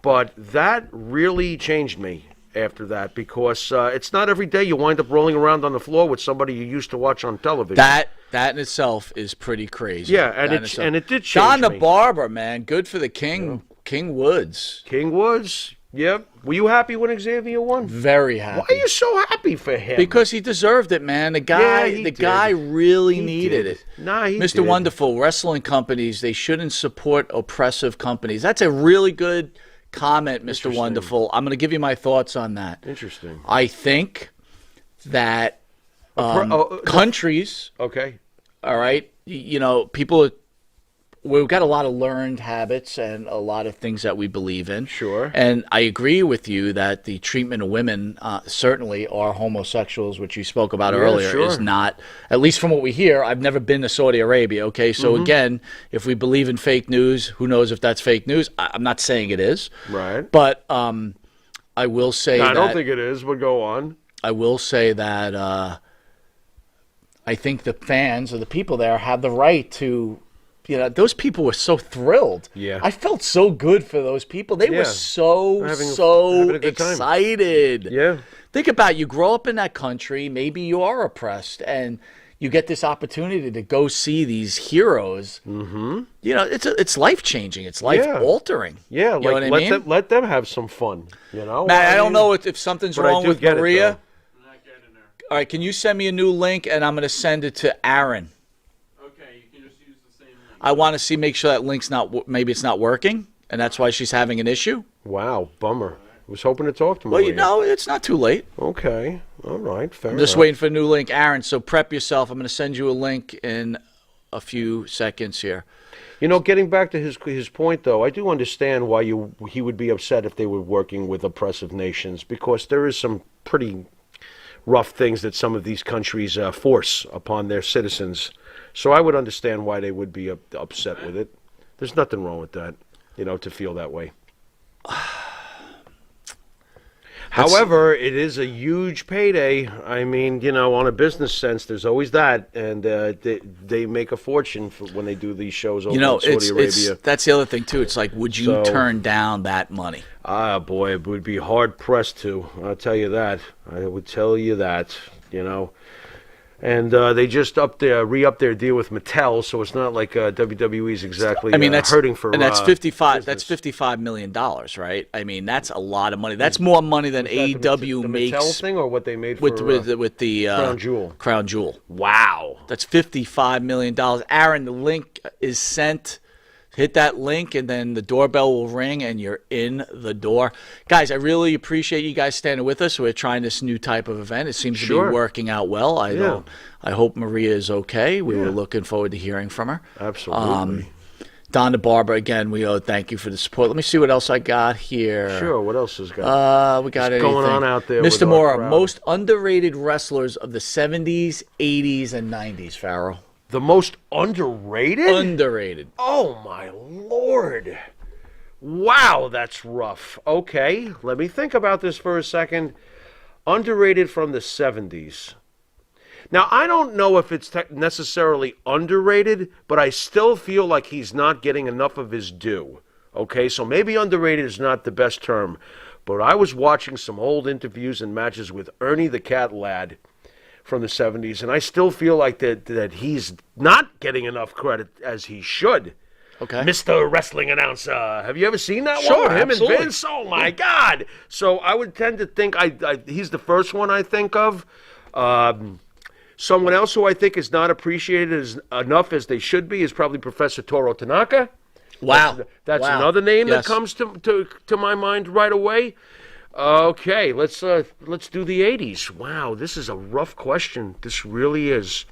But that really changed me after that, because it's not every day you wind up rolling around on the floor with somebody you used to watch on television. That in itself is pretty crazy. Yeah, and it did change Don the me. Barber, man, good for the King. King Woods. King Woods, yep. Were you happy when Xavier won? Very happy. Why are you so happy for him? Because he deserved it, man. The guy, he did. guy really He needed did. it. Nah, he Mr. did. Wonderful, wrestling companies, they shouldn't support oppressive companies. That's a really good comment, Mr. Wonderful. I'm going to give you my thoughts on that. Interesting. I think that countries, Okay. all right, you know, people, we've got a lot of learned habits and a lot of things that we believe in. Sure. And I agree with you that the treatment of women, certainly are homosexuals, which you spoke about earlier, sure. is not, at least from what we hear. I've never been to Saudi Arabia, okay? So Mm-hmm. again, if we believe in fake news, who knows if that's fake news? I'm not saying it is. Right. But I will say I don't think it is, but go on. I will say that I think the fans or the people there have the right to, you know, those people were so thrilled. Yeah. I felt so good for those people. They Yeah. were so Having a good time. excited. Yeah. Think about it, you grow up in that country, maybe you are oppressed, and you get this opportunity to go see these heroes. Mm-hmm. You know, it's life changing. It's life altering. Yeah, you know what I mean? let them have some fun, you know? Matt, I don't mean, know if something's but I wrong do with get it, Maria. though. All right, can you send me a new link, and I'm going to send it to Aaron. Okay, you can just use the same link. I want to make sure that link's maybe it's not working, and that's why she's having an issue. Wow, bummer. I was hoping to talk to Well, Maria. you know, it's not too late. Okay, all right, fair I'm just enough. waiting for a new link. Aaron, so prep yourself. I'm going to send you a link in a few seconds here. You know, getting back to his point, though, I do understand why he would be upset if they were working with oppressive nations, because there is some pretty rough things that some of these countries force upon their citizens. So I would understand why they would be upset with it. There's nothing wrong with that, you know, to feel that way. However, it is a huge payday. I mean, you know, on a business sense, there's always that, and they make a fortune when they do these shows over You know, in Saudi Arabia. that's the other thing, too. It's like, would you So- turn down that money? Ah, boy, it would be hard pressed to. I'll tell you that. I would tell you that. You know, and they just re-upped their deal with Mattel, so it's not like WWE's exactly. I mean, that's hurting for. and that's 55. That's business. $55 million, right? I mean, that's a lot of money. That's more money than Is that AEW the makes Mattel thing, or what they made for with the Crown Jewel. Crown Jewel. Wow. That's $55 million. Aaron, the link is sent. Hit that link, and then the doorbell will ring, and you're in the door. Guys, I really appreciate you guys standing with us. We're trying this new type of event. It seems to be working out well. I hope Maria is okay. We were looking forward to hearing from her. Absolutely. Don the Barber, again, thank you for the support. Let me see what else I got here. Sure, what else has got? We got What's anything going on out there with Mr. our Mora, crowd? most underrated wrestlers of the 70s, 80s, and 90s, Farrell. The most underrated? Underrated. Oh, my Lord. Wow, that's rough. Okay, let me think about this for a second. Underrated from the 70s. Now, I don't know if it's necessarily underrated, but I still feel like he's not getting enough of his due. Okay, so maybe underrated is not the best term, but I was watching some old interviews and matches with Ernie the Cat Lad from the 70s, and I still feel like that he's not getting enough credit as he should. Okay. Mr. Wrestling Announcer. Have you ever seen that Sure, one with him absolutely. and Vince? Oh, my God. So I would tend to think he's the first one I think of. Someone else who I think is not appreciated enough as they should be is probably Professor Toro Tanaka. Wow. That's Wow. another name Yes. that comes to my mind right away. Okay, let's do the 80s. Wow, this is a rough question. This really is.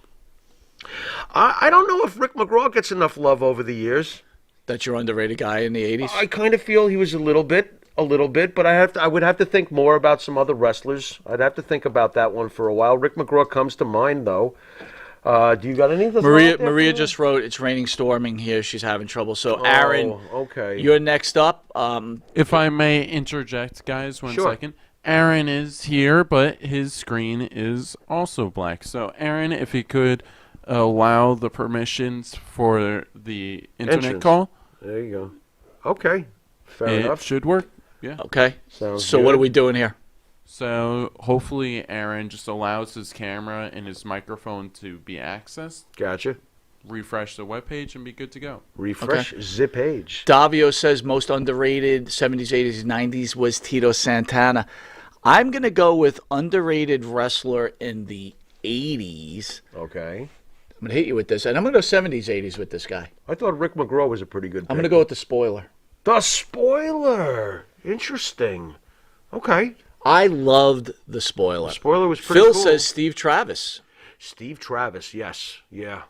I don't know if Rick McGraw gets enough love over the years. That's your underrated guy in the 80s? I kind of feel he was a little bit, but I would have to think more about some other wrestlers. I'd have to think about that one for a while. Rick McGraw comes to mind, though. Do you got anything? Maria just wrote, it's raining storming here. She's having trouble. So, Aaron, okay. you're next up. If I may interject, guys, one Sure. second. Aaron is here, but his screen is also black. So, Aaron, if you could allow the permissions for the internet Entrance. call, There you go. Okay, fair it enough. should work. Yeah. Okay. Sounds So what good. are we doing here? So, hopefully, Aaron just allows his camera and his microphone to be accessed. Gotcha. Refresh the webpage and be good to go. Refresh zip page. Davio says most underrated 70s, 80s, 90s was Tito Santana. I'm going to go with underrated wrestler in the 80s. Okay. I'm going to hit you with this. And I'm going to go 70s, 80s with this guy. I thought Rick McGraw was a pretty good pick. I'm going to go with the spoiler. The spoiler. Interesting. Okay. I loved the spoiler. Spoiler was pretty Phil cool. says Steve Travis. Steve Travis, yes. Yeah.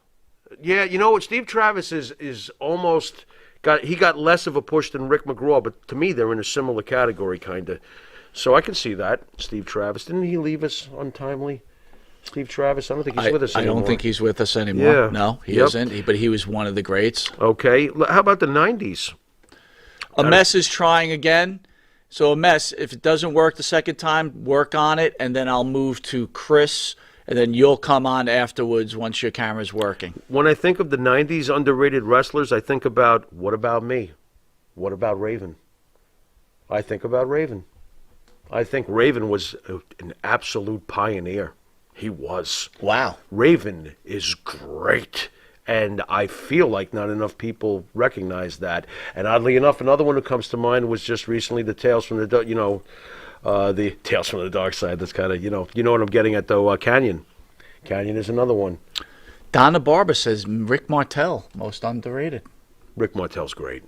Yeah, you know what? Steve Travis is almost got less of a push than Rick McGraw, but to me they're in a similar category kind of. So I can see that. Steve Travis. Didn't he leave us untimely? Steve Travis? I don't think he's with us I anymore. don't think he's with us anymore. Yeah. No, he Yep. isn't. But he was one of the greats. Okay. How about the 90s? A Mess is trying again. So A Mess, if it doesn't work the second time, work on it, and then I'll move to Chris, and then you'll come on afterwards once your camera's working. When I think of the 90s underrated wrestlers, I think about, what about me? What about Raven? I think about Raven. I think Raven was an absolute pioneer. He was. Wow. Raven is great. And I feel like not enough people recognize that. And oddly enough, another one who comes to mind was just recently the Tales from the the Tales from the Dark Side. That's kind of, you know what I'm getting at, though. Canyon. Canyon is another one. Donna Barber says Rick Martel, most underrated. Rick Martel's great.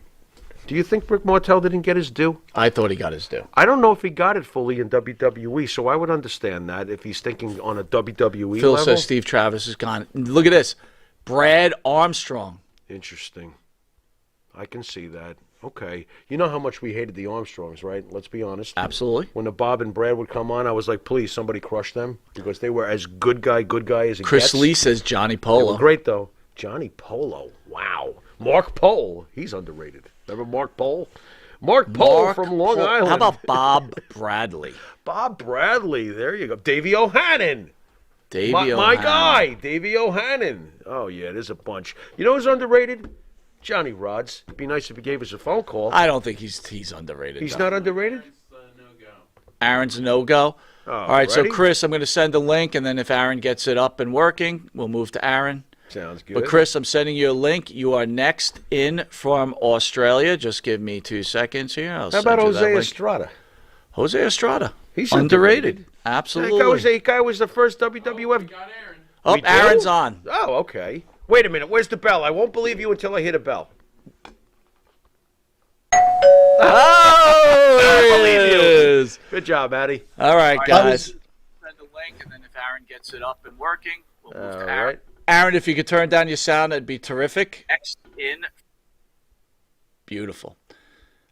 Do you think Rick Martel didn't get his due? I thought he got his due. I don't know if he got it fully in WWE, so I would understand that if he's thinking on a WWE Phil level. says Steve Travis is gone. Look at this. Brad Armstrong. Interesting. I can see that. Okay. You know how much we hated the Armstrongs, right? Let's be honest. Absolutely. When the Bob and Brad would come on, I was like, please, somebody crush them. Because they were as good guy as it Chris gets. Lee says Johnny They were Polo. great, though. Johnny Polo. Wow. Mark Pole. He's underrated. Remember Mark Pole? Mark Pole from Long Island. How about Bob Bradley? Bob Bradley? There you go. Davey O'Hannon. Davey My O'Hannon. guy, Davey O'Hannon. Oh, yeah, there's a bunch. You know who's underrated? Johnny Rods. It'd be nice if he gave us a phone call. I don't think he's underrated. He's though. not underrated? Aaron's a no-go. All right, so Alrighty. Chris, I'm going to send a link, and then if Aaron gets it up and working, we'll move to Aaron. Sounds good. But Chris, I'm sending you a link. You are next in from Australia. Just give me 2 seconds here. I'll How send about you that Jose link. Estrada? Jose Estrada. He's underrated. That Absolutely. guy was the first WWF. Oh, We do? Aaron's on. Oh, okay. Wait a minute. Where's the bell? I won't believe you until I hit a bell. Oh, I there believe it you. is. Good job, Addy. All right, guys. Send a link, and then if Aaron gets it up and working, we'll move All to Aaron. right. Aaron, if you could turn down your sound, that'd be terrific. Next in. Beautiful.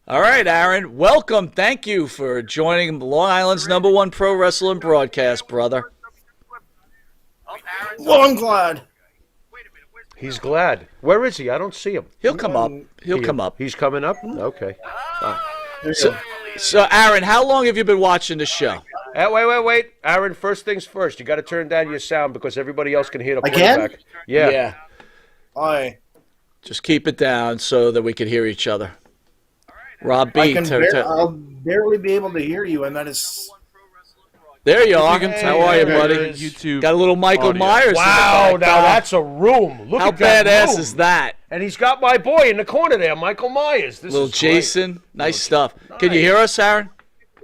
All right, Aaron, welcome. Thank you for joining Long Island's #1 pro wrestling broadcast, brother. Well, I'm glad. He's glad. Where is he? I don't see him. He'll come up. He'll come up. He's coming up? Okay. So, Aaron, how long have you been watching the show? Wait. Aaron, first things first. You got to turn down your sound because everybody else can hear the Again? quarterback. Yeah. Yeah. I Just keep it down so that we can hear each other. Rob B. I'll barely be able to hear you, and that is. There you are. can How are you, take buddy? YouTube Got a little Michael audio. Myers. Wow, in the back. now that's a room. Look How at that badass room. is that? And he's got my boy in the corner there, Michael Myers. This Little is great. Jason. Nice stuff. Can you hear us, Aaron?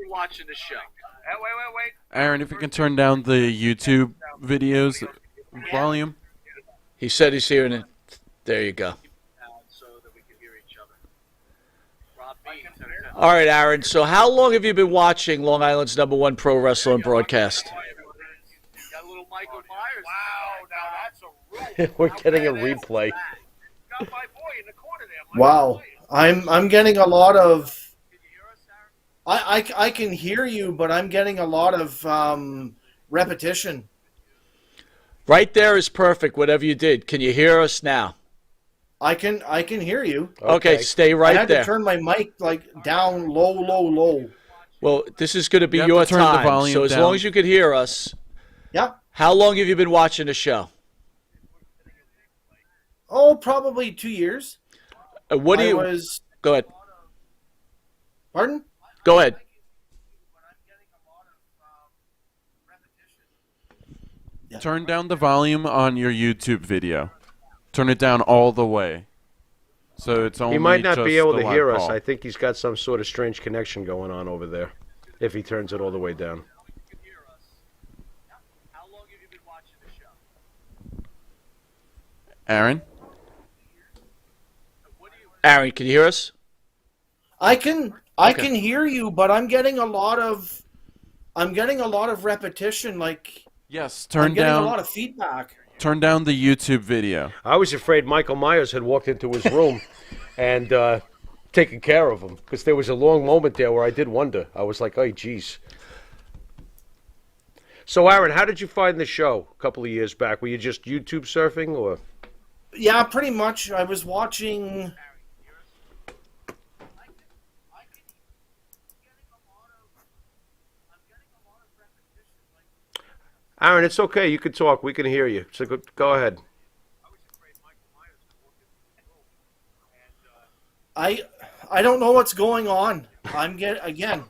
Watching the show. Wait. Aaron, if you can turn down the YouTube videos volume. He said he's hearing it. There you go. So that we can hear each other. Rob B. All right, Aaron. So how long have you been watching Long Island's #1 pro wrestling broadcast? Got a little Michael Myers. Wow, now that's a room. We're getting a replay. Got my boy in the corner there. Wow, I'm getting a lot of. I can hear you, but I'm getting a lot of repetition. Right there is perfect, whatever you did. Can you hear us now? I can hear you. Okay, stay I right had there. to turn my mic down low. Well, this is going to be You have your to turn the time. volume So as down. long as you can hear us. Yeah. How long have you been watching the show? Oh, probably 2 years. What do you? Go ahead. Pardon? Go ahead. Turn down the volume on your YouTube video. Turn it down all the way. So it's only He might not be just able the to live hear us. call. I think he's got some sort of strange connection going on over there if he turns it all the way down. How long have you been watching the show? Aaron? Aaron, can you hear us? I can hear you, but I'm getting a lot of repetition. Like Yes, I'm turn getting down a lot of feedback. turn down the YouTube video. I was afraid Michael Myers had walked into his room and taken care of him because there was a long moment there where I did wonder. I was like, oh, geez. So, Aaron, how did you find the show a couple of years back? Were you just YouTube surfing or? Yeah, pretty much. I was watching. Aaron, it's okay. You can talk. We can hear you. So go ahead. I don't know what's going on. I'm getting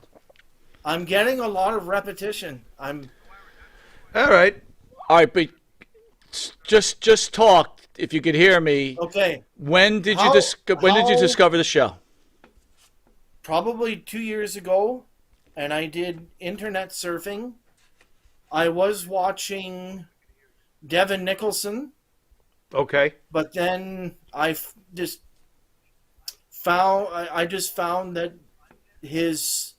a lot of repetition. All right. All right, but just talk if you could hear me. Okay. When did you discover the show? Probably 2 years ago, and I did internet surfing. I was watching Devin Nicholson, Okay. but then I just found that his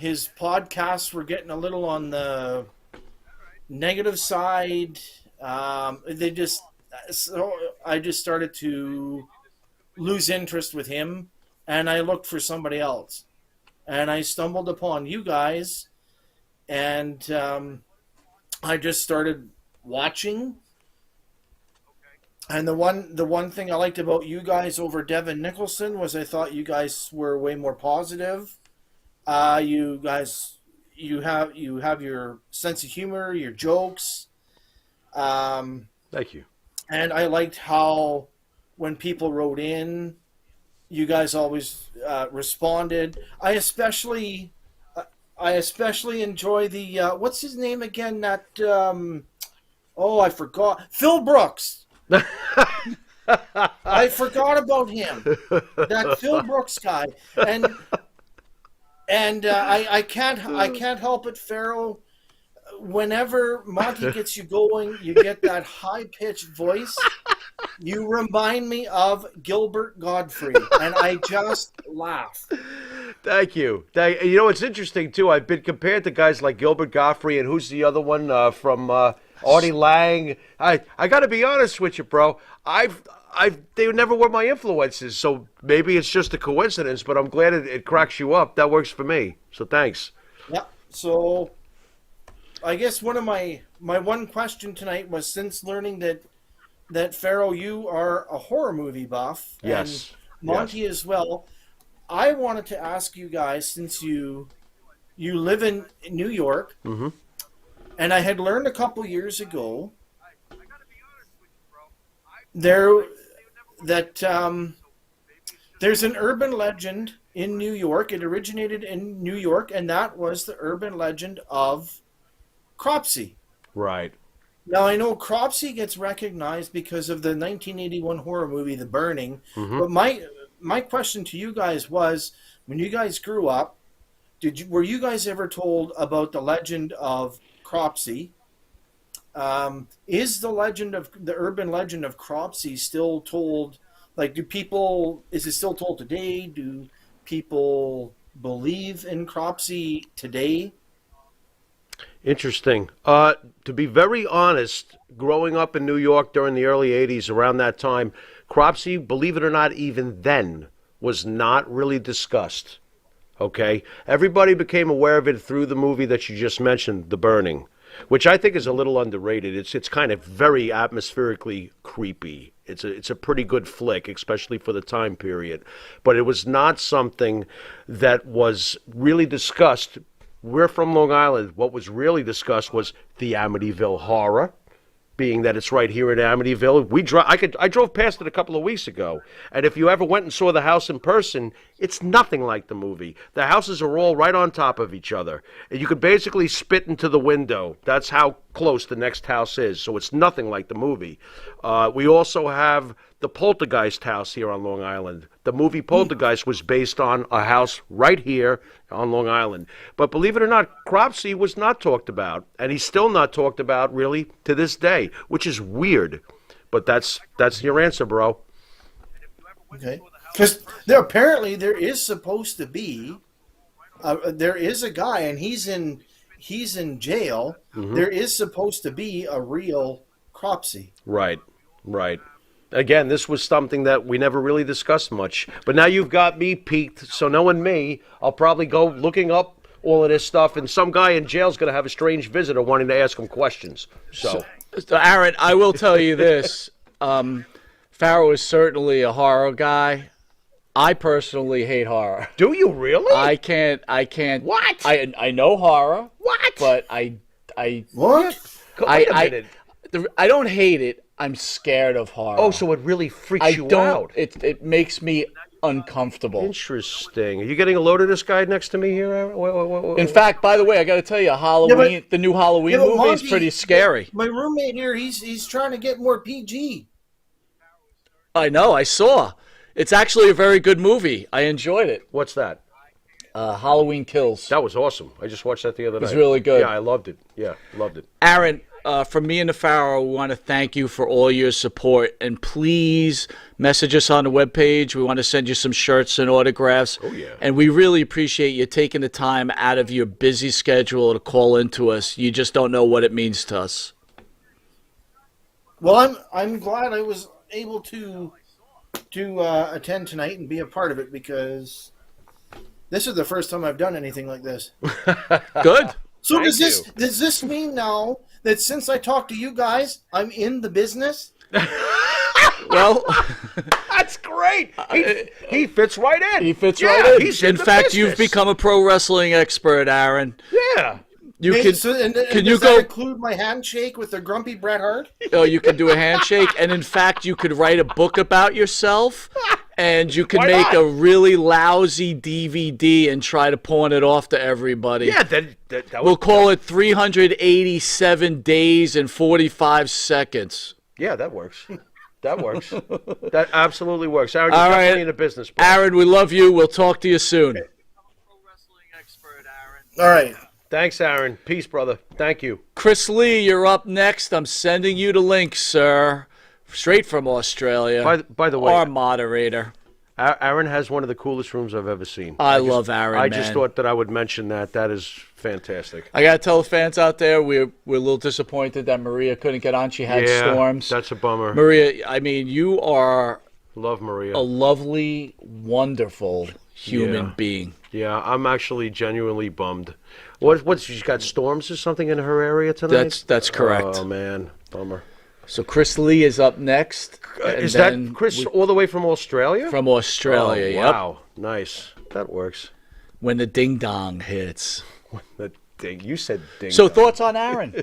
podcasts were getting a little on the negative side. So I just started to lose interest with him, and I looked for somebody else, and I stumbled upon you guys, and I just started watching. And the one thing I liked about you guys over Devin Nicholson was I thought you guys were way more positive. You have your sense of humor, your jokes. Thank you. And I liked how when people wrote in, you guys always responded. I especially enjoy the what's his name again? That I forgot. Phil Brooks. I forgot about him. That Phil Brooks guy, and I can't help it, Pharaoh. Whenever Monty gets you going, you get that high pitched voice. You remind me of Gilbert Godfrey, and I just laugh. Thank you. You know, it's interesting, too. I've been compared to guys like Gilbert Gottfried and who's the other one from Artie Lang. I got to be honest with you, bro. they never were my influences, so maybe it's just a coincidence, but I'm glad it cracks you up. That works for me, so thanks. Yeah. So I guess one of my one question tonight was, since learning that Pharaoh, you are a horror movie buff, Yes. and Monty as well, I wanted to ask you guys, since you live in New York, and I had learned a couple years ago there's an urban legend in New York. It originated in New York, and that was the urban legend of Cropsey. Right. Now, I know Cropsey gets recognized because of the 1981 horror movie, The Burning. But my question to you guys was, when you guys grew up, were you guys ever told about the legend of Cropsey? Is the urban legend of Cropsey still told? Like, is it still told today? Do people believe in Cropsey today? Interesting. To be very honest, growing up in New York during the early 80s, around that time, Cropsey, believe it or not, even then, was not really discussed. Okay? Everybody became aware of it through the movie that you just mentioned, The Burning, which I think is a little underrated. It's kind of very atmospherically creepy. It's a pretty good flick, especially for the time period. But it was not something that was really discussed. We're from Long Island. What was really discussed was the Amityville Horror, being that it's right here in Amityville. I drove past it a couple of weeks ago, and if you ever went and saw the house in person, it's nothing like the movie. The houses are all right on top of each other, and you could basically spit into the window. That's how close the next house is, so it's nothing like the movie. We also have the Poltergeist house here on Long Island. The movie Poltergeist was based on a house right here on Long Island. But believe it or not, Cropsey was not talked about, and he's still not talked about really to this day, which is weird. But that's your answer, bro. Okay. Because apparently there is supposed to be, there is a guy, and he's in jail. There is supposed to be a real Cropsey. Right. Again, this was something that we never really discussed much. But now you've got me peaked, so knowing me, I'll probably go looking up all of this stuff, and some guy in jail's going to have a strange visitor wanting to ask him questions. So Aaron, I will tell you this. Pharaoh is certainly a horror guy. I personally hate horror. Do you really? I can't. What? I know horror. What? But I What? Wait a minute. I don't hate it. I'm scared of horror. Oh, so it really freaks you out. It makes me uncomfortable. Interesting. Are you getting a load of this guy next to me here? In fact, by the way, I got to tell you, Halloween, the new Halloween movie Monty, is pretty scary. My roommate here, he's trying to get more PG. I know. I saw. It's actually a very good movie. I enjoyed it. What's that? Halloween Kills. That was awesome. I just watched that the other night. It was really good. Yeah, I loved it. Yeah, loved it. Aaron, from me and the Pharaoh, we want to thank you for all your support. And please message us on the webpage. We want to send you some shirts and autographs. Oh, yeah. And we really appreciate you taking the time out of your busy schedule to call into us. You just don't know what it means to us. Well, I'm glad I was able to attend tonight and be a part of it, because this is the first time I've done anything like this. Good. So does this mean now that since I talked to you guys, I'm in the business? Well, that's great. He fits right in. He fits right in. He's in the fact, business. you've become a pro wrestling expert, Aaron. Yeah. You Can can does that include my handshake with the grumpy Bret Hart? Oh, you can do a handshake, and in fact, you could write a book about yourself, and you could make a really lousy DVD and try to pawn it off to everybody. Yeah, that We'll call it 387 days and 45 seconds. Yeah, that works. That works. That absolutely works. Aaron, you're All definitely right. in the business. Bro. Aaron, we love you. We'll talk to you soon. All right. Thanks, Aaron. Peace, brother. Thank you. Chris Lee, you're up next. I'm sending you the link, sir. Straight from Australia. By the way, our moderator. Aaron has one of the coolest rooms I've ever seen. I love Aaron, I man. just thought that I would mention that. That is fantastic. I got to tell the fans out there, we're a little disappointed that Maria couldn't get on. She had storms. That's a bummer. Maria, I mean, you are Love Maria. a lovely, wonderful human being. Yeah, I'm actually genuinely bummed. What's she's got storms or something in her area tonight? That's correct. Oh man, bummer. So Chris Lee is up next. Is that Chris all the way from Australia? From Australia, Oh, yep. wow, nice. That works. When the ding dong hits. The ding. You said ding. So dong. thoughts on Aaron?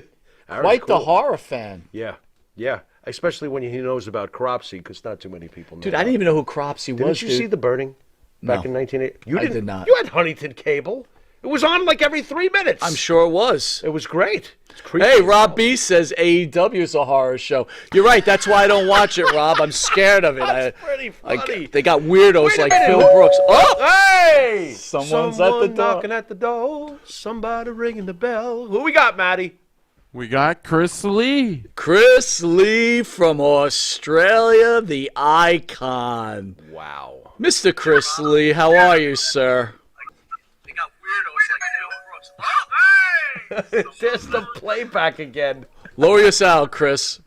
Aaron's Quite the cool. horror fan. Yeah, yeah. Especially when he knows about Cropsey, because not too many people know. Dude, I didn't even know who Cropsey was. Didn't you see The Burning back No. in 1980? You I didn't, did not. You had Huntington Cable. It was on like every 3 minutes. I'm sure it was. It was great. It's creepy. Hey, Rob B says AEW is a horror show. You're right. That's why I don't watch it, Rob. I'm scared of it. That's pretty funny. They got weirdos Wait a like minute. Phil Brooks. Oh! Hey! Someone's at the door. knocking at the door. Somebody ringing the bell. Who we got, Maddie? We got Chris Lee. Chris Lee from Australia, the icon. Wow. Mr. Chris Lee, how are you, sir? They got weirdos like Phil Brooks. Oh, hey! There's the playback again. Lower your sound, Chris.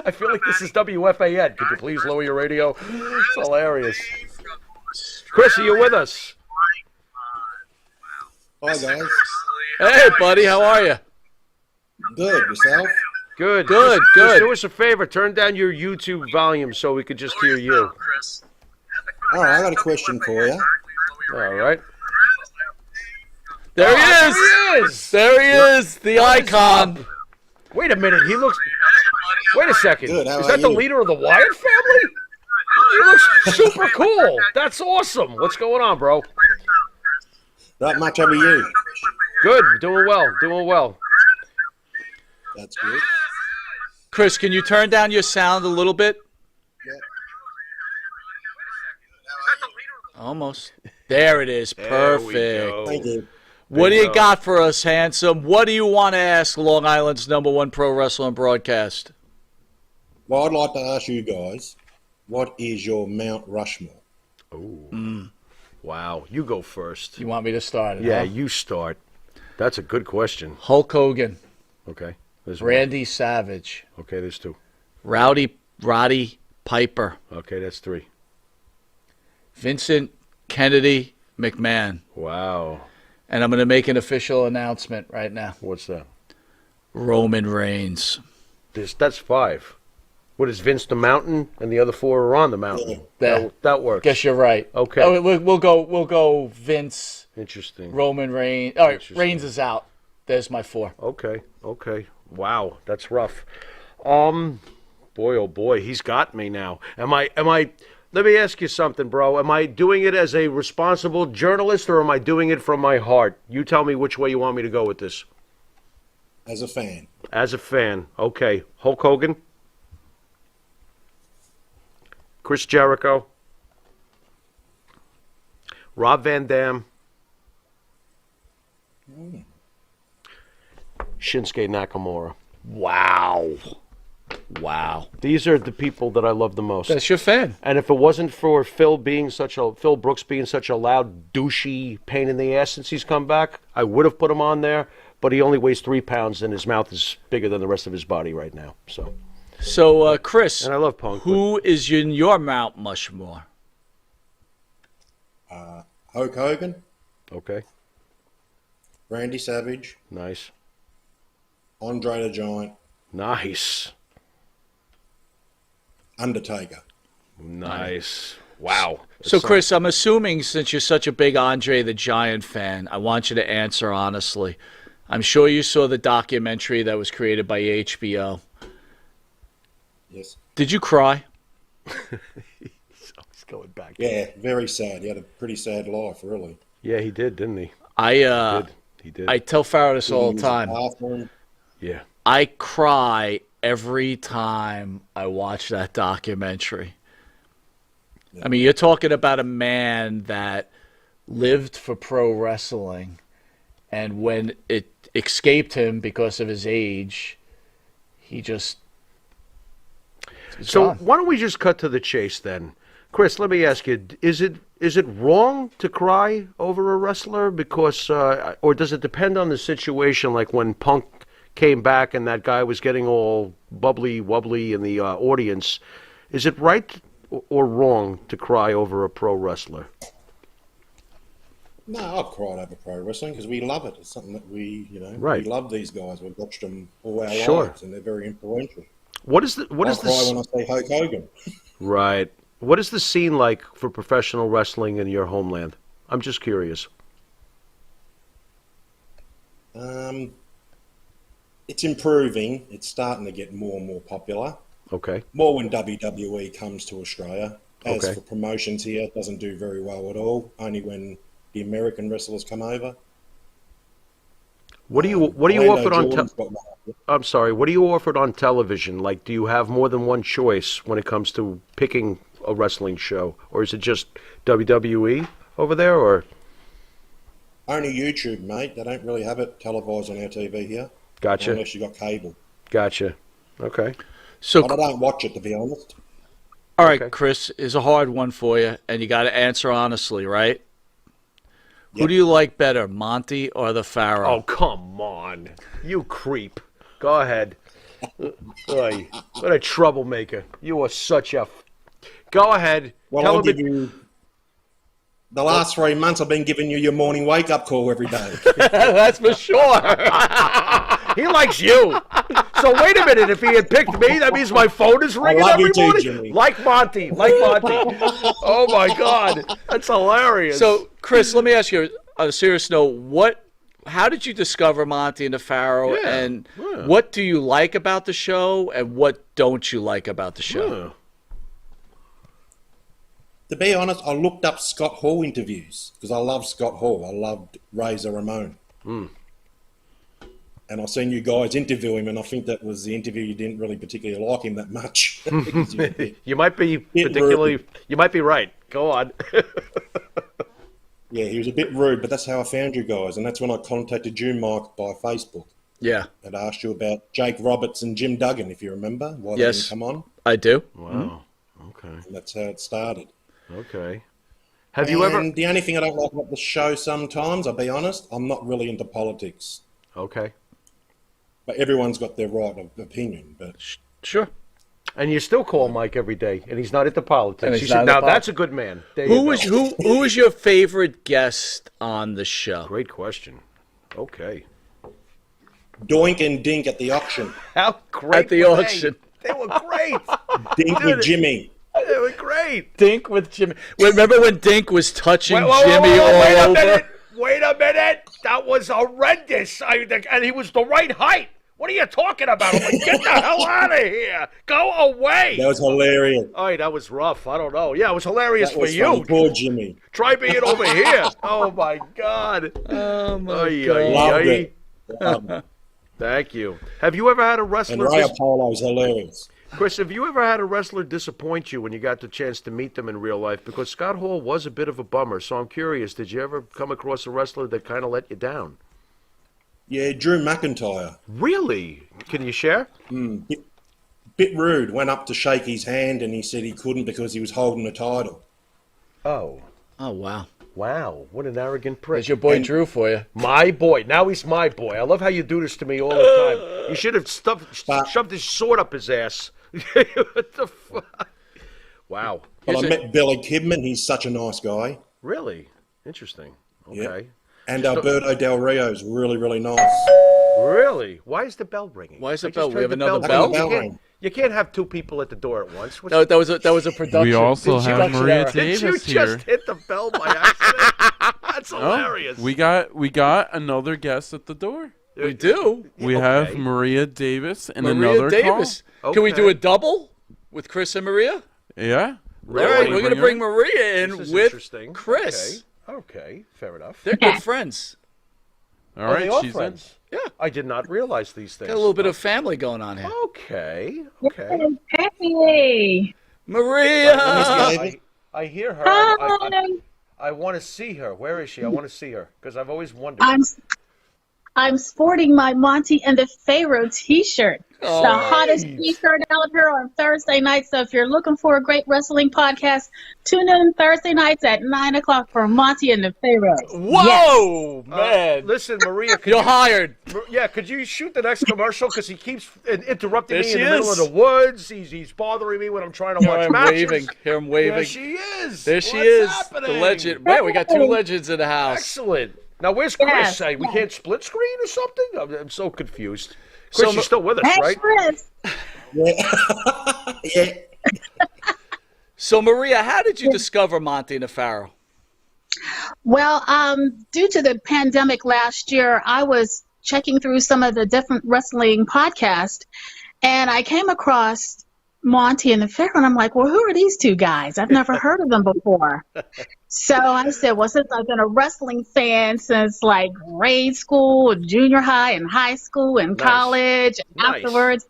I feel like this is WFAN. Could you please lower your radio? It's hilarious. Chris, are you with us? Hi guys. Hey, buddy, how are you? Good. Yourself? Good. Good, Just good. do us a favor. Turn down your YouTube volume so we could just hear you. All right, I got a question for you. All right. There he is. There he is. There he is, the icon. Wait a minute. He looks. Wait a second. Good, how Is are that the you? leader of the Wyatt family? He looks super cool. That's awesome. What's going on, bro? Not much over you. Good. Doing well. Doing well. That's good. Chris, can you turn down your sound a little bit? Yeah. Almost. There it is. There we Perfect. go. Thank you. What do you Bingo. got for us, handsome? What do you want to ask Long Island's #1 pro wrestling broadcast? Well, I'd like to ask you guys, what is your Mount Rushmore? Wow. You go first. You want me to start it? Yeah, huh? you start. That's a good question. Hulk Hogan, Okay. There's one. Randy Savage, Okay, there's two. Roddy Piper, Okay, that's three. Vincent Kennedy McMahon. Wow. And I'm going to make an official announcement right now. What's that? Roman Reigns. That's five. What is Vince the Mountain, and the other four are on the mountain? Yeah. That works. Guess you're right. Okay. Oh, we'll go Vince, Interesting. Roman Reigns. All right, Interesting. Reigns is out. There's my four. Okay. Wow, that's rough. Boy, oh boy, he's got me now. Am I? Let me ask you something, bro. Am I doing it as a responsible journalist, or am I doing it from my heart? You tell me which way you want me to go with this. As a fan. As a fan, okay. Hulk Hogan, Chris Jericho, Rob Van Dam, Shinsuke Nakamura. Wow. These are the people that I love the most. That's your fan. And if it wasn't for Phil Brooks being such a loud, douchey pain in the ass since he's come back, I would have put him on there. But he only weighs 3 pounds, and his mouth is bigger than the rest of his body right now. So, Chris, And I love Punk. who is in your Mount Mushmore? Hulk Hogan, but- okay, Randy Savage, nice, Andre the Giant, nice, Undertaker. nice. Wow. So, Chris, I'm assuming since you're such a big Andre the Giant fan, I want you to answer honestly. I'm sure you saw the documentary that was created by HBO. Yes. Did you cry? He's going back. Yeah, very sad. He had a pretty sad life, really. Yeah, he did, didn't he? He did. I tell Farrah this all He the was time. bathroom. Yeah. I cry every time I watch that documentary. I mean, you're talking about a man that lived for pro wrestling, and when it escaped him because of his age, he just... So gone. why don't we just cut to the chase then? Chris, let me ask you: is it wrong to cry over a wrestler because, or does it depend on the situation? Like when Punk came back and that guy was getting all bubbly wobbly in the audience, is it right or wrong to cry over a pro wrestler? No, I've cried over pro wrestling because we love it. It's something that we Right. we love these guys. We've watched them all our Sure. lives, and they're very influential. What is I cry when I say Hulk Hogan. Right? What is the scene like for professional wrestling in your homeland? I'm just curious. It's improving. It's starting to get more and more popular. Okay. More when WWE comes to Australia. As Okay. for promotions here, it doesn't do very well at all. Only when the American wrestlers come over. What do you Orlando offered on? Jordan's got one. I'm sorry. What do you offered on television? Like, do you have more than one choice when it comes to picking a wrestling show, or is it just WWE over there? Or Only YouTube, mate. They don't really have it televised on our TV here. gotcha, Unless you got cable. gotcha. Okay. So, But I don't watch it, to be honest. all right, okay. Chris, is a hard one for you, and you got to answer honestly, right? Who Yep. do you like better, Monty or the Pharaoh? Oh, come on, you creep. Go ahead. Oy, what a troublemaker. You are such a. Go ahead. Well, Tell I'll him give it- you... The last 3 months, I've been giving you your morning wake-up call every day. That's for sure. He likes you. So wait a minute. If he had picked me, that means my phone is ringing love you every too, morning. Jimmy. Like Monty. Oh my God, that's hilarious. So, Chris, let me ask you on a serious note, how did you discover Monty and the Pharaoh, Yeah, and yeah. what do you like about the show, and what don't you like about the show? Yeah. To be honest, I looked up Scott Hall interviews because I love Scott Hall. I loved Razor Ramon. And I seen you guys interview him, and I think that was the interview you didn't really particularly like him that much. Because you were a bit- You might be particularly. You might be right. Go on. yeah, he was a bit rude, but that's how I found you guys, and that's when I contacted you, Mike, by Facebook Yeah, and asked you about Jake Roberts and Jim Duggan, if you remember. Why they Yes. didn't come on? I do. Wow. Okay. And that's how it started. Okay. Have you ever? And the only thing I don't like about the show sometimes, I'll be honest, I'm not really into politics. Okay. But everyone's got their right of opinion. But Sure. And you still call Mike every day, and he's not into politics. And he's You not said, into now politics. that's a good man. There you Who is your favorite guest on the show? Great question. Okay. Doink and Dink at the auction. How great At the were they? auction. They were great. Dink Dude, with Jimmy. They were great. Dink with Jimmy. Remember when Dink was touching Wait, whoa, Jimmy whoa, all wait a over? minute. Wait a minute. That was horrendous. And he was the right height. What are you talking about? I'm like, get the hell out of here. Go away. That was hilarious. All right, that was rough. I don't know. Yeah, it was hilarious That for was you. funny. Poor Jimmy. Try being over here. Oh, my God. Oh my Ay, God. ay, Loved ay. it. Loved it. Thank you. Have you ever had a And wrestler? Ray Apollo's hilarious. Chris, have you ever had a wrestler disappoint you when you got the chance to meet them in real life? Because Scott Hall was a bit of a bummer, so I'm curious. Did you ever come across a wrestler that kind of let you down? Yeah, Drew McIntyre. Really? Can you share? Bit rude. Went up to shake his hand and he said he couldn't because he was holding the title. Oh, Oh wow. wow. What an arrogant prick. There's your boy Drew for you. My boy. Now he's my boy. I love how you do this to me all the time. You should have shoved his sword up his ass. What the fuck? Wow. But Here's I met Billy Kidman. He's such a nice guy. Really? Interesting. Yeah. Okay. And Alberto Del Rio's really, really nice. Really? Why is the bell ringing? Why is the I just bell? We heard have the another bell? You Bell can't- rang. You can't have two people at the door at once. What's That was a production. We also Did you- have Maria Did you Davis just here. hit the bell by accident? That's Oh, hilarious. we got another guest at the door. We do. We have Maria Davis and Maria another Davis. call? Can we do Okay. a double with Chris and Maria? call. Yeah. All right, we're going to Bring her bring in. Maria in This is with interesting. Chris. Okay, fair enough. They're good friends. All Oh, right, they are she's friends. Yeah. I did not realize these things. Got a little bit of family going on here. Okay, okay. Hey. Maria! I hear her. Hi. I want to see her. Where is she? I want to see her because I've always wondered. I'm I'm sporting my Monty and the Pharaoh t-shirt. The hottest t-shirt out here on Thursday night. So if you're looking for a great wrestling podcast, tune in Thursday nights at 9 o'clock for Monty and the Pharaoh. Whoa, man. Listen, Maria, You're hired. Yeah, could you shoot the next commercial? Because he keeps interrupting There me she in the middle is. of the woods. He's bothering me when I'm trying to watch matches. Hear him waving. There she is. There she What's is. happening? The legend. Man, we got two legends in the house. Excellent. Now, where's Chris? Yes. Hey, we can't split screen or something? I'm so confused. So, Chris, you're still with us, Hey, right? Chris. Yeah. So, Maria, how did you discover Monty and the Pharaoh? Well, due to the pandemic last year, I was checking through some of the different wrestling podcasts, and I came across Monty and the Pharaoh, and I'm like, well, who are these two guys? I've never heard of them before. So I said, well, since I've been a wrestling fan since like grade school, junior high, and high school, and college, and afterwards,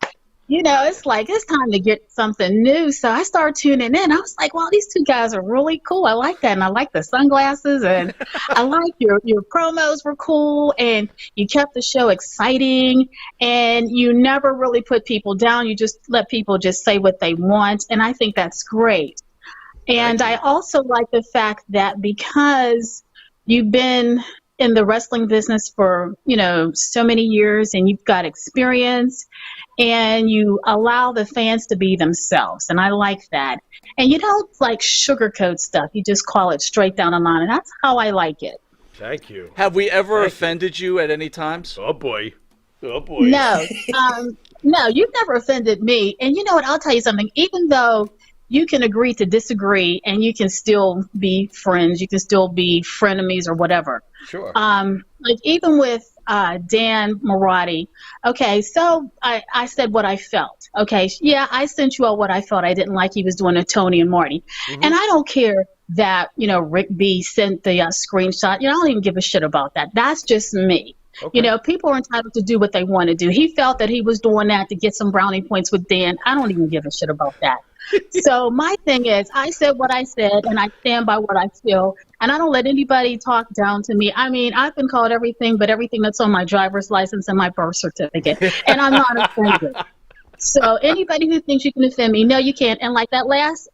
you know, it's like it's time to get something new. So I started tuning in. I was like, wow, these two guys are really cool. I like that. And I like the sunglasses. And I like your promos were cool. And you kept the show exciting. And you never really put people down. You just let people just say what they want. And I think that's great. And I also like the fact that because you've been in the wrestling business for, you know, so many years and you've got experience and you allow the fans to be themselves. And I like that. And you don't like sugarcoat stuff. You just call it straight down the line. And that's how I like it. Thank you. Have we ever offended you at any times? Oh, boy. Oh, boy. No, no, you've never offended me. And you know what? I'll tell you something. Even though you can agree to disagree and you can still be friends, you can still be frenemies or whatever. Sure. Like even with Dan Marotti, okay, so I said what I felt. Okay, yeah, I sent you out what I felt I didn't like he was doing to Tony and Marty. And I don't care that, you know, Rick B sent the screenshot. You know, I don't even give a shit about that. That's just me. Okay. You know, people are entitled to do what they want to do. He felt that he was doing that to get some brownie points with Dan. I don't even give a shit about that. So my thing is, I said what I said, and I stand by what I feel, and I don't let anybody talk down to me. I mean, I've been called everything but everything that's on my driver's license and my birth certificate, and I'm not offended. So anybody who thinks you can offend me, no, you can't. And like that last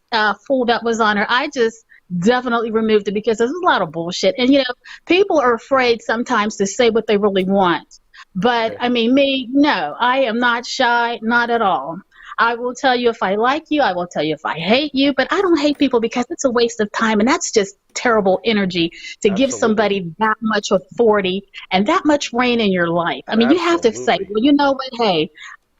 fool that was on her, I just definitely removed it because there's a lot of bullshit. And, you know, people are afraid sometimes to say what they really want. But, I mean, me, no, I am not shy, not at all. I will tell you if I like you. I will tell you if I hate you. But I don't hate people because it's a waste of time. And that's just terrible energy to give somebody that much authority and that much reign in your life. I mean, you have to say, well, you know what? Hey,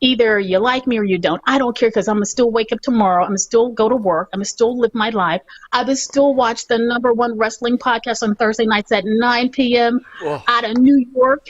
either you like me or you don't. I don't care because I'm going to still wake up tomorrow. I'm going to still go to work. I'm going to still live my life. I will still watch the #1 wrestling podcast on Thursday nights at 9 p.m. out of New York,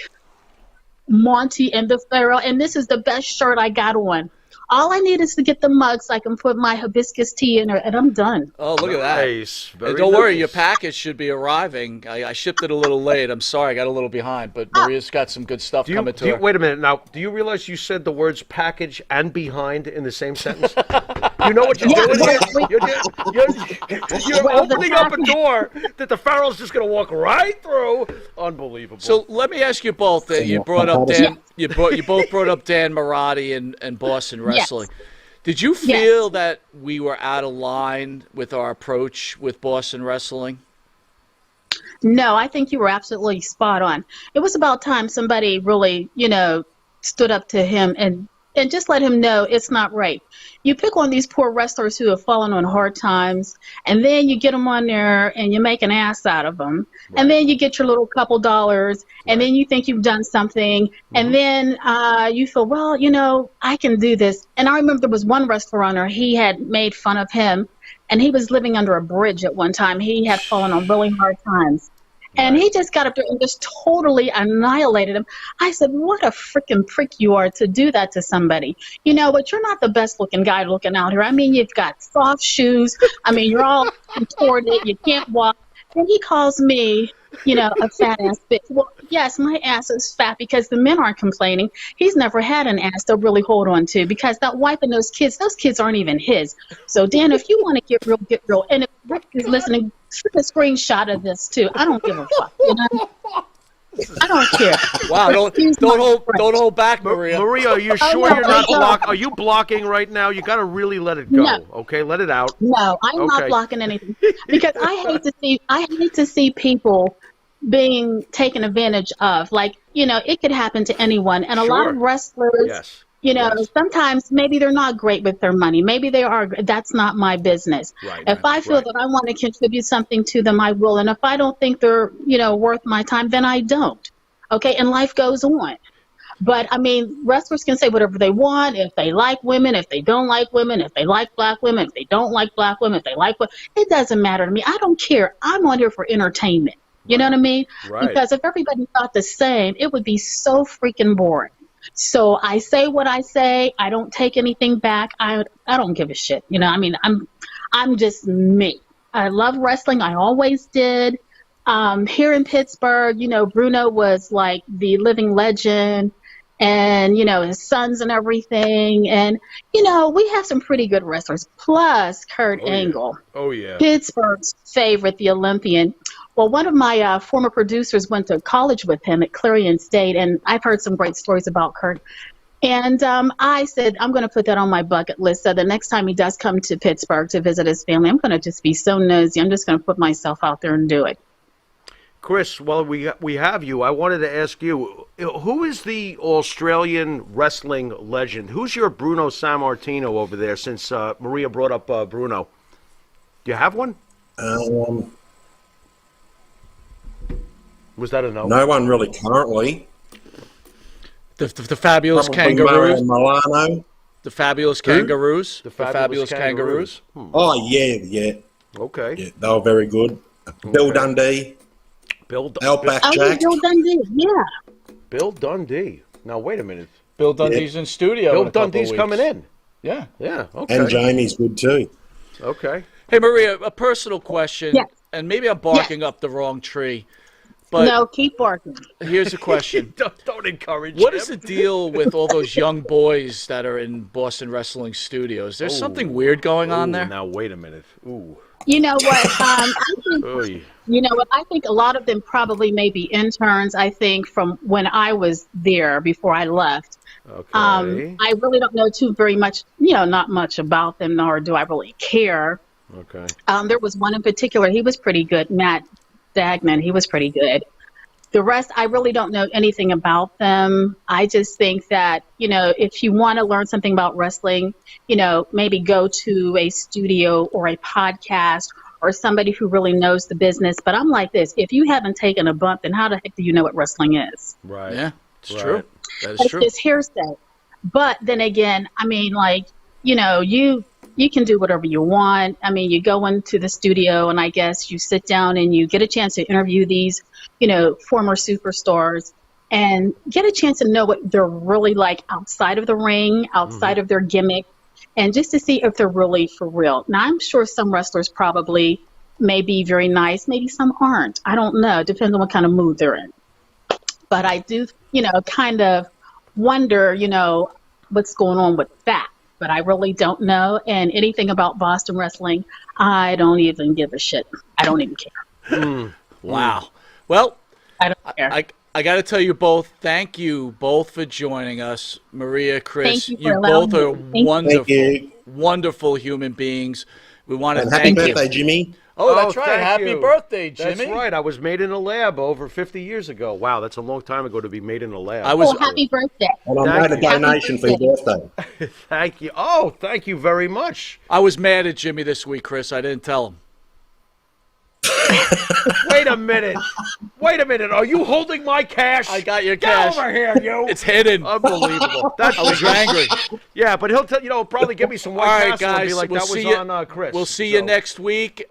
Monty and the Pharaoh. And this is the best shirt I got on. All I need is to get the mug so I can put my hibiscus tea in it, and I'm done. Oh, look at that. Nice. And don't worry, your package should be arriving. I shipped it a little late. I'm sorry, I got a little behind, but Maria's got some good stuff coming to her. Wait a minute. Now, do you realize you said the words package and behind in the same sentence? You know what you're doing here? You're opening up a door that the Pharaoh's just going to walk right through. Unbelievable. So let me ask you both. You brought up Dan. You both brought up Dan Marotti and Boston Wrestling. Yes. Did you feel that we were out of line with our approach with Boston Wrestling? No, I think you were absolutely spot on. It was about time somebody really, you know, stood up to him and just let him know it's not right. You pick on these poor wrestlers who have fallen on hard times, and then you get them on there and you make an ass out of them. Right. And then you get your little couple dollars, and then you think you've done something, and then you feel, well, you know, I can do this. And I remember there was one wrestler on there, he had made fun of him, and he was living under a bridge at one time. He had fallen on really hard times. And he just got up there and just totally annihilated him. I said, what a freaking prick you are to do that to somebody. You know, but you're not the best looking guy looking out here. I mean, you've got soft shoes. I mean, you're all contorted. You can't walk. And he calls me, you know, a fat ass bitch. Well, yes, my ass is fat because the men aren't complaining. He's never had an ass to really hold on to because that wife and those kids aren't even his. So, Dan, if you want to get real, get real. And if Rick is listening, shoot a screenshot of this, too. I don't give a fuck, you know? I don't care. Wow, don't hold back, Maria. Maria, are you sure no, you're not I don't. Are you blocking right now? You got to really let it go. No. Okay, let it out. No, I'm not Okay. blocking anything because I hate to see people being taken advantage of. Like, it could happen to anyone. And a lot Sure. of wrestlers, Yes. sometimes maybe they're not great with their money. Maybe they are. That's not my business. Right. If I feel that I want to contribute something to them, I will. And if I don't think they're, worth my time, then I don't. Okay. And life goes on. But I mean, wrestlers can say whatever they want. If they like women, if they don't like women, if they like black women, if they don't like black women, if they like it doesn't matter to me. I don't care. I'm on here for entertainment. You know what I mean? Right. Because if everybody thought the same, it would be so freaking boring. So I say what I say. I don't take anything back. I don't give a shit. I mean, I'm just me. I love wrestling. I always did. Here in Pittsburgh, Bruno was like the living legend. And, his sons and everything. And, we have some pretty good wrestlers. Plus Kurt Angle. Oh, yeah. Pittsburgh's favorite, the Olympian. Well, one of my former producers went to college with him at Clarion State. And I've heard some great stories about Kurt. And I said, I'm going to put that on my bucket list. So the next time he does come to Pittsburgh to visit his family, I'm going to just be so nosy. I'm just going to put myself out there and do it. Chris, while we have you, I wanted to ask you, who is the Australian wrestling legend? Who's your Bruno Sammartino over there, since Maria brought up Bruno? Do you have one? Was that a no? No one really currently. The fabulous Probably kangaroos. Milano. The fabulous kangaroos. The fabulous kangaroos. Oh, yeah. Okay. Yeah, they were very good. Bill Dundee. Outback Jack. Bill Dundee, yeah. Bill Dundee. Now, wait a minute. Bill Dundee's in studio. Bill in a couple Dundee's of coming weeks. in. Yeah. Yeah, okay. And Jamie's good too. Okay. Hey, Maria, a personal question. Yes. And maybe I'm barking up the wrong tree. But No, keep barking. here's a question. Don't encourage What him. is the deal with all those young boys that are in Boston Wrestling Studios? There's something weird going on there? Now, wait a minute. Ooh. You know what? I think, Oy. I think a lot of them probably may be interns. I think from when I was there before I left. Okay. I really don't know very much, not much about them, nor do I really care. Okay. There was one in particular. He was pretty good, Matt Dagman. He was pretty good. The rest, I really don't know anything about them. I just think that, if you want to learn something about wrestling, maybe go to a studio or a podcast or somebody who really knows the business. But I'm like this. If you haven't taken a bump, then how the heck do you know what wrestling is? Right. Yeah, it's Right. true. That is It's true. just hearsay. But then again, I mean, you can do whatever you want. I mean, you go into the studio and I guess you sit down and you get a chance to interview these, former superstars and get a chance to know what they're really like outside of the ring, outside of their gimmick, and just to see if they're really for real. Now, I'm sure some wrestlers probably may be very nice. Maybe some aren't. I don't know. It depends on what kind of mood they're in. But I do, kind of wonder, what's going on with that. But I really don't know. And anything about Boston wrestling, I don't even give a shit. I don't even care. Wow. Well, I don't care. I got to tell you both, thank you both for joining us. Maria, Chris, Thank you for both allowing are me. Thank you. wonderful, Thank you. wonderful human beings. We want to And happy thank birthday, you. Jimmy. Oh, that's right. thank Happy you. birthday, Jimmy. That's right. I was made in a lab over 50 years ago. Wow, that's a long time ago to be made in a lab. I was Oh, happy birthday. And I Thank made a you. donation for your birthday. Thank you. Oh, thank you very much. I was mad at Jimmy this week, Chris. I didn't tell him. Wait a minute. Are you holding my cash? I got your Get cash. over here, you. It's hidden. Unbelievable. That's I was angry. Yeah, but he'll tell probably give me some All white right, castle and be guys. like We'll that see was you. on Chris. We'll see you So, next week. We've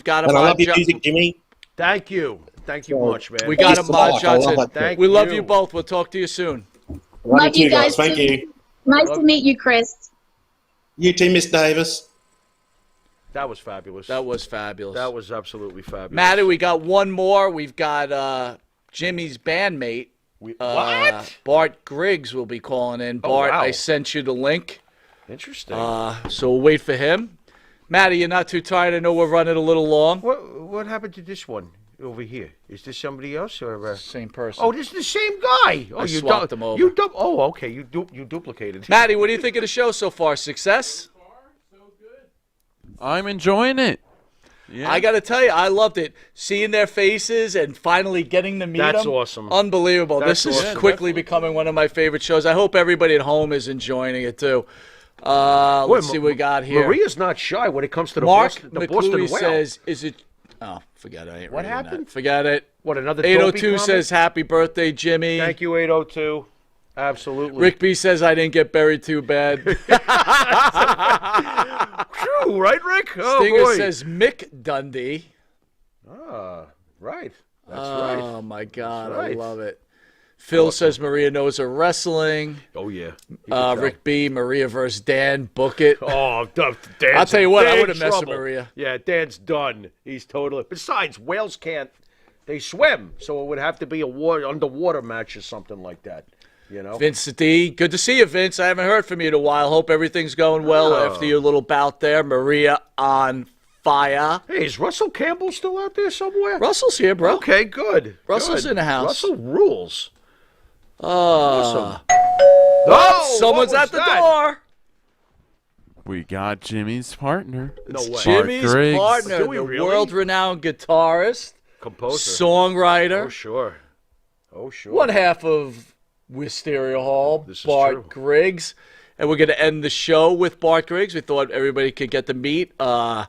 got a And I love mod your music, Jimmy. Thank you. Thank you much, man. We got a Thanks a mod lot. I love Johnson. that. Thank We love you. you both. We'll talk to you soon. Love you guys, Thank too. you. Nice to meet you, Chris. You too, Miss Davis. That was fabulous. That was fabulous. That was absolutely fabulous. Matty, we got one more. We've got Jimmy's bandmate. What? Bart Griggs will be calling in. Bart, wow. I sent you the link. Interesting. So we'll wait for him. Matty, you're not too tired? I know we're running a little long. What happened to this one? over here? Is this somebody else or? Same person. Oh, this is the same guy. Oh, I you swapped them over. Oh, okay. You duplicated. Maddie, what do you think of the show so far? Success? I'm enjoying it. Yeah. I got to tell you, I loved it. Seeing their faces and finally getting to meet them. That's awesome. Unbelievable. That's this is awesome. quickly becoming one of my favorite shows. I hope everybody at home is enjoying it, too. Let's see what we got here. Maria's not shy when it comes to the Mark Boston McClure Whale. says, is it... Oh, forget it. I ain't What reading happened? That. Forget it. What, another 802 dopey says, happy birthday, Jimmy. Thank you, 802. Absolutely. Rick B says, I didn't get buried too bad. True, right, Rick? Oh, Stinger boy. says, Mick Dundee. Ah, right. That's Oh, my God. That's right. I love it. Phil says Maria knows her wrestling. Oh, yeah. Rick B, Maria versus Dan, book it. Oh, Dan's I'll tell you what, I big would have messed with trouble. Maria. Yeah, Dan's done. He's totally. Besides, whales can't. They swim, so it would have to be a underwater match or something like that. You know. Vince D, good to see you, Vince. I haven't heard from you in a while. Hope everything's going well after your little bout there. Maria on fire. Hey, is Russell Campbell still out there somewhere? Russell's here, bro. Okay, good. Russell's good. in the house. Russell rules. Awesome. Oh, Someone's what was at the that? door. We got Jimmy's partner. No way. Bart Jimmy's Griggs. partner, Do we the really? world-renowned guitarist, Composer. songwriter, Oh, sure. Oh, sure. one half of Wisteria Hall, This is Bart true. Griggs. And we're going to end the show with Bart Griggs. We thought everybody could get to meet the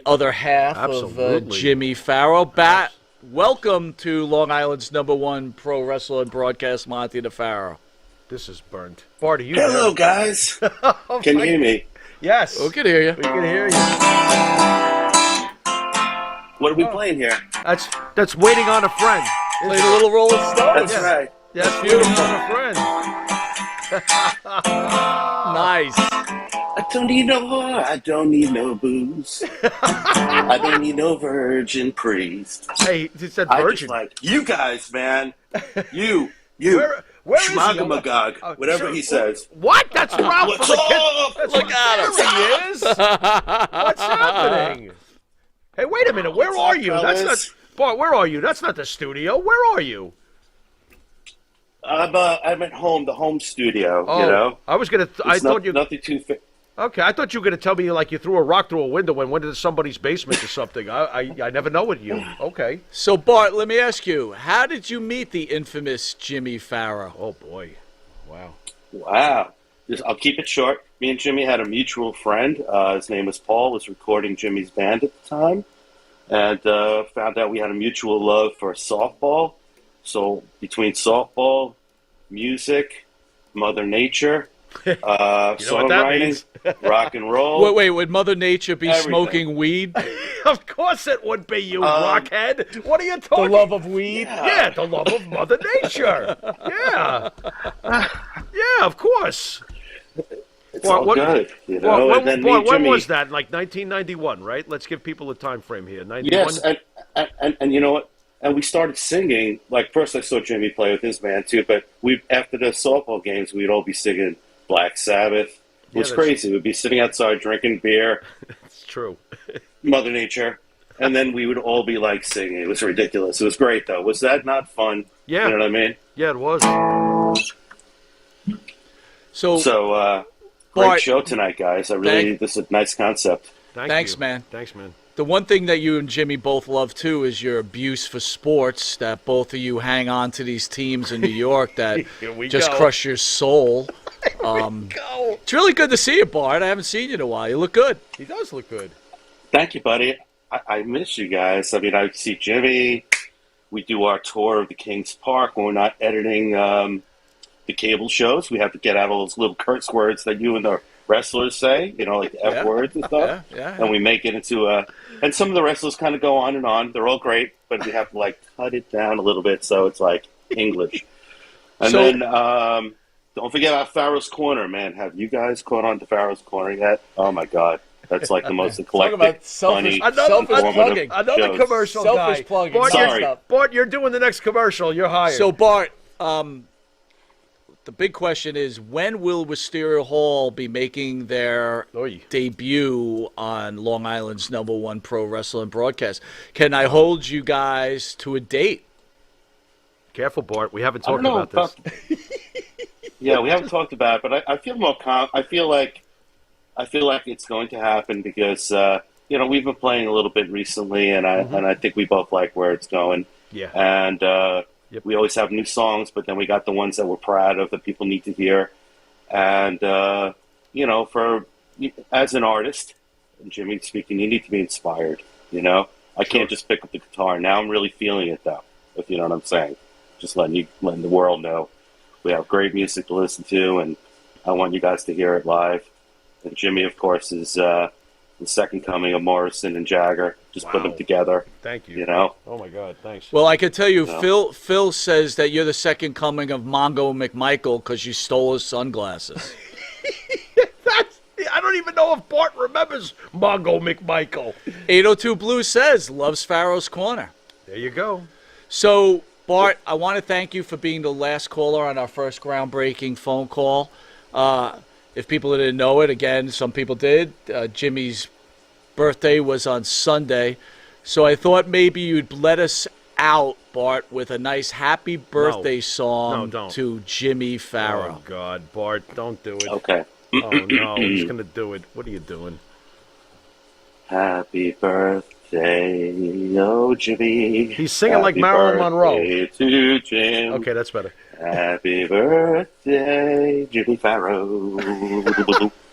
other half of Absolutely. Jimmy Farrow. Welcome to Long Island's #1 pro wrestler and broadcast, Monty DeFaro. This is burnt. Bart, are you Hello, there? guys. Oh, Can you my- hear me? Yes. We can hear you. We can hear you. What are we playing here? That's Waiting on a Friend. Played a little Rolling Stones. That's right. That's beautiful. Waiting on a Friend. Nice. I don't need no whore. I don't need no booze. I don't need no virgin priest. Hey, he said I virgin. just like you guys, man. You. Where is he? Schmagamagog, whatever he says. What? That's Ralph. What's from the Kid- up? That's Look at him. There he is. What's happening? Hey, wait a minute. Where What's are up, you? fellas? That's not. Bart, where are you? That's not the studio. Where are you? I'm at home, the home studio. Oh, You know, I was gonna. I It's thought you. nothing too. Okay, I thought you were gonna tell me like you threw a rock through a window and went into somebody's basement or something. I never know with you. Okay. So, Bart, let me ask you, how did you meet the infamous Jimmy Farrow? Oh boy. Wow. Wow. I'll keep it short. Me and Jimmy had a mutual friend. His name was Paul. Was recording Jimmy's band at the time, and found out we had a mutual love for softball. So between softball, music, Mother Nature, what that songwriting, rock and roll. Wait, would Mother Nature be Everything. smoking weed? Of course it would be, you rockhead. What are you The talking? love of weed? Yeah, the love of Mother Nature. Yeah. Yeah, of course. It's all good, you know. When, and then me and when Jimmy, was that? Like 1991, right? Let's give people a time frame here. 91. yes, and you know what? And we started singing. Like first, I saw Jimmy play with his band too. But we after the softball games, we'd all be singing Black Sabbath. It was that's- crazy. We'd be sitting outside drinking beer, It's true. Mother Nature, and then we would all be like singing. It was ridiculous. It was great though. Was that not fun? Yeah. You know what I mean? Yeah, it was. So, So great Bart, show tonight, guys. This is a nice concept. Thanks, you. man. Thanks, man. the one thing that you and Jimmy both love, too, is your abuse for sports, that both of you hang on to these teams in New York that Here we just go. crush your soul. It's really good to see you, Bart. I haven't seen you in a while. You look good. He does look good. Thank you, buddy. I miss you guys. I mean, I see Jimmy. We do our tour of the King's Park when we're not editing the cable shows. We have to get out all those little curse words that you and the wrestlers say, you know, like the F words and stuff. Yeah. And we make it into a... And some of the wrestlers kind of go on and on. They're all great, but we have to, like, cut it down a little bit so it's, like, English. And So- then don't forget about Pharaoh's Corner, man. Have you guys caught on to Pharaoh's Corner yet? Oh, my God. That's, like, the most eclectic, about selfish- funny, selfish informative plugging. Another shows. commercial Selfish guy. plugging. Bart, Sorry. Bart, you're doing the next commercial. You're hired. So, Bart, the big question is, when will Wisteria Hall be making their debut on Long Island's #1 pro wrestling broadcast? Can I hold you guys to a date? Careful, Bart. We haven't talked about this. Yeah, we haven't talked about it, but I feel more I feel like it's going to happen because we've been playing a little bit recently, and I think we both like where it's going. Yeah. And we always have new songs, but then we got the ones that we're proud of that people need to hear. And for as an artist, and Jimmy speaking, you need to be inspired. I can't just pick up the guitar. Now I'm really feeling it, though. If you know what I'm saying, just letting the world know we have great music to listen to, and I want you guys to hear it live. And Jimmy, of course, is the second coming of Morrison and Jagger. Just put them together. Thank you. Oh my God, thanks. Well, I can tell you, Phil says that you're the second coming of Mongo McMichael because you stole his sunglasses. I don't even know if Bart remembers Mongo McMichael. 802 Blue says loves Pharaoh's Corner. There you go. So, Bart, I want to thank you for being the last caller on our first groundbreaking phone call. If people didn't know it, again, some people did. Jimmy's birthday was on Sunday. So I thought maybe you'd let us out, Bart, with a nice happy birthday song to Jimmy Farrow. Oh, God, Bart, don't do it. Okay. Oh, no, he's going to do it. What are you doing? Happy birthday, oh Jimmy. He's singing like Marilyn Monroe. To Jim. Okay, that's better. Happy birthday, Jimmy Farrow.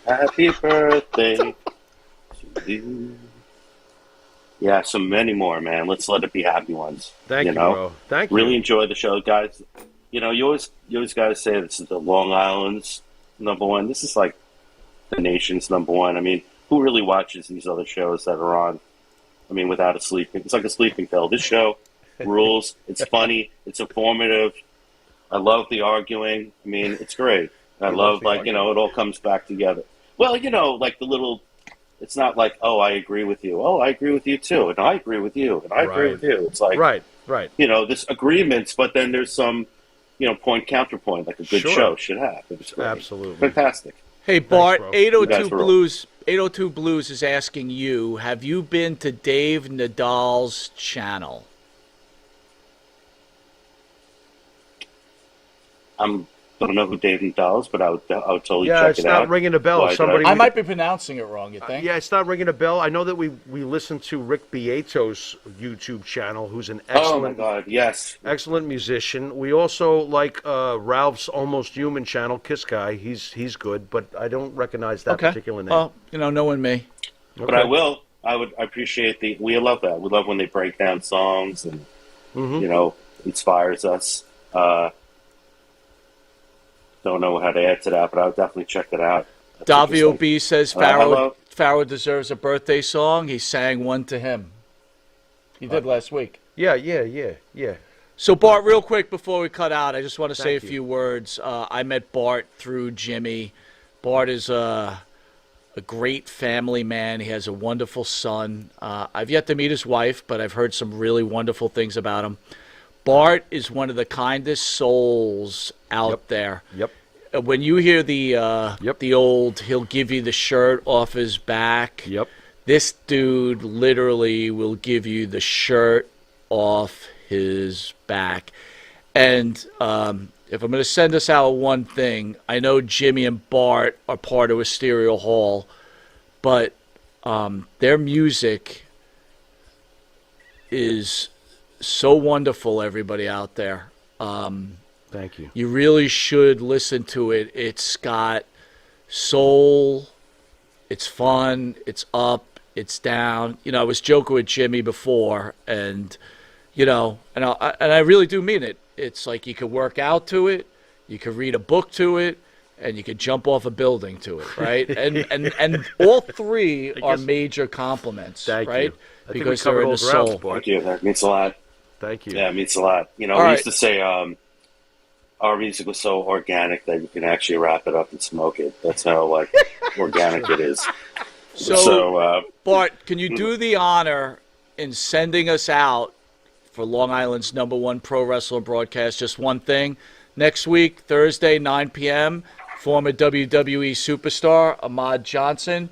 Happy birthday to you. Yeah, so many more, man. Let's let it be happy ones. Thank you, bro. Thank you. Really enjoy the show, guys. You always got to say this is the Long Island's #1. This is like the nation's #1. I mean, who really watches these other shows that are on? I mean, without a sleeping, it's like a sleeping pill. This show rules. It's funny. It's informative. I love the arguing. I mean, it's great. I love it all comes back together. Well, like the little, it's not like, oh, I agree with you. Oh, I agree with you too. And I agree with you. And I agree with you. It's like, right. This agreements, but then there's some, point counterpoint, like a good show should have. It's great. Absolutely. Fantastic. Hey, Bart, Thanks, 802 Blues is asking you, have you been to Dave Nadal's channel? I don't know who Dave Nadal is, but I would totally check it out. Yeah, it's not ringing a bell. I might be pronouncing it wrong, you think? Yeah, it's not ringing a bell. I know that we listened to Rick Beato's YouTube channel, who's an excellent, oh my God, yes, excellent musician. We also like Ralph's Almost Human channel, Kiss Guy. He's good, but I don't recognize that particular name. Well, knowing me. But I will. I appreciate we love that. We love when they break down songs and inspires us. Don't know how to add to that, but I'll definitely check it out. Davio B says Farrow deserves a birthday song. He sang one to him. He did last week. Yeah. So, Bart, real quick before we cut out, I just want to say a few words. I met Bart through Jimmy. Bart is a great family man. He has a wonderful son. I've yet to meet his wife, but I've heard some really wonderful things about him. Bart is one of the kindest souls out there. Yep. When you hear the old, he'll give you the shirt off his back. Yep. This dude literally will give you the shirt off his back. And if I'm going to send us out one thing, I know Jimmy and Bart are part of Wisteria Hall, but their music is so wonderful, everybody out there. Thank you. You really should listen to it. It's got soul, it's fun, it's up, it's down. I was joking with Jimmy before, and I really do mean it. It's like you could work out to it, you could read a book to it, and you could jump off a building to it, right? and all three are major compliments, right? Because they're in the soul. Thank you. That means a lot. Thank you. Yeah, it means a lot. We used to say our music was so organic that you can actually wrap it up and smoke it. That's how organic it is. So Bart, can you do the honor in sending us out for Long Island's #1 pro wrestling broadcast? Just one thing. Next week, Thursday, 9 p.m., former WWE superstar Ahmad Johnson.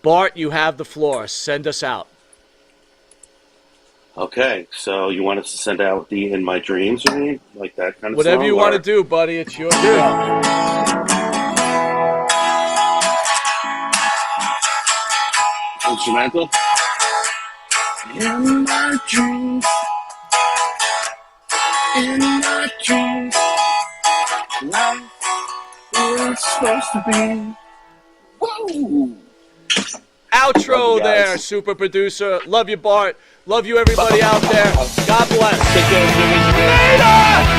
Bart, you have the floor. Send us out. Okay, so you want us to send out the "In My Dreams" or anything like that kind of Whatever song? you want to do, buddy. It's your show. Instrumental? In my dreams, life is supposed to be. Whoa! Outro there, super producer. Love you, Bart. Love you, everybody out there. God bless. Take care, Jimmy. Later!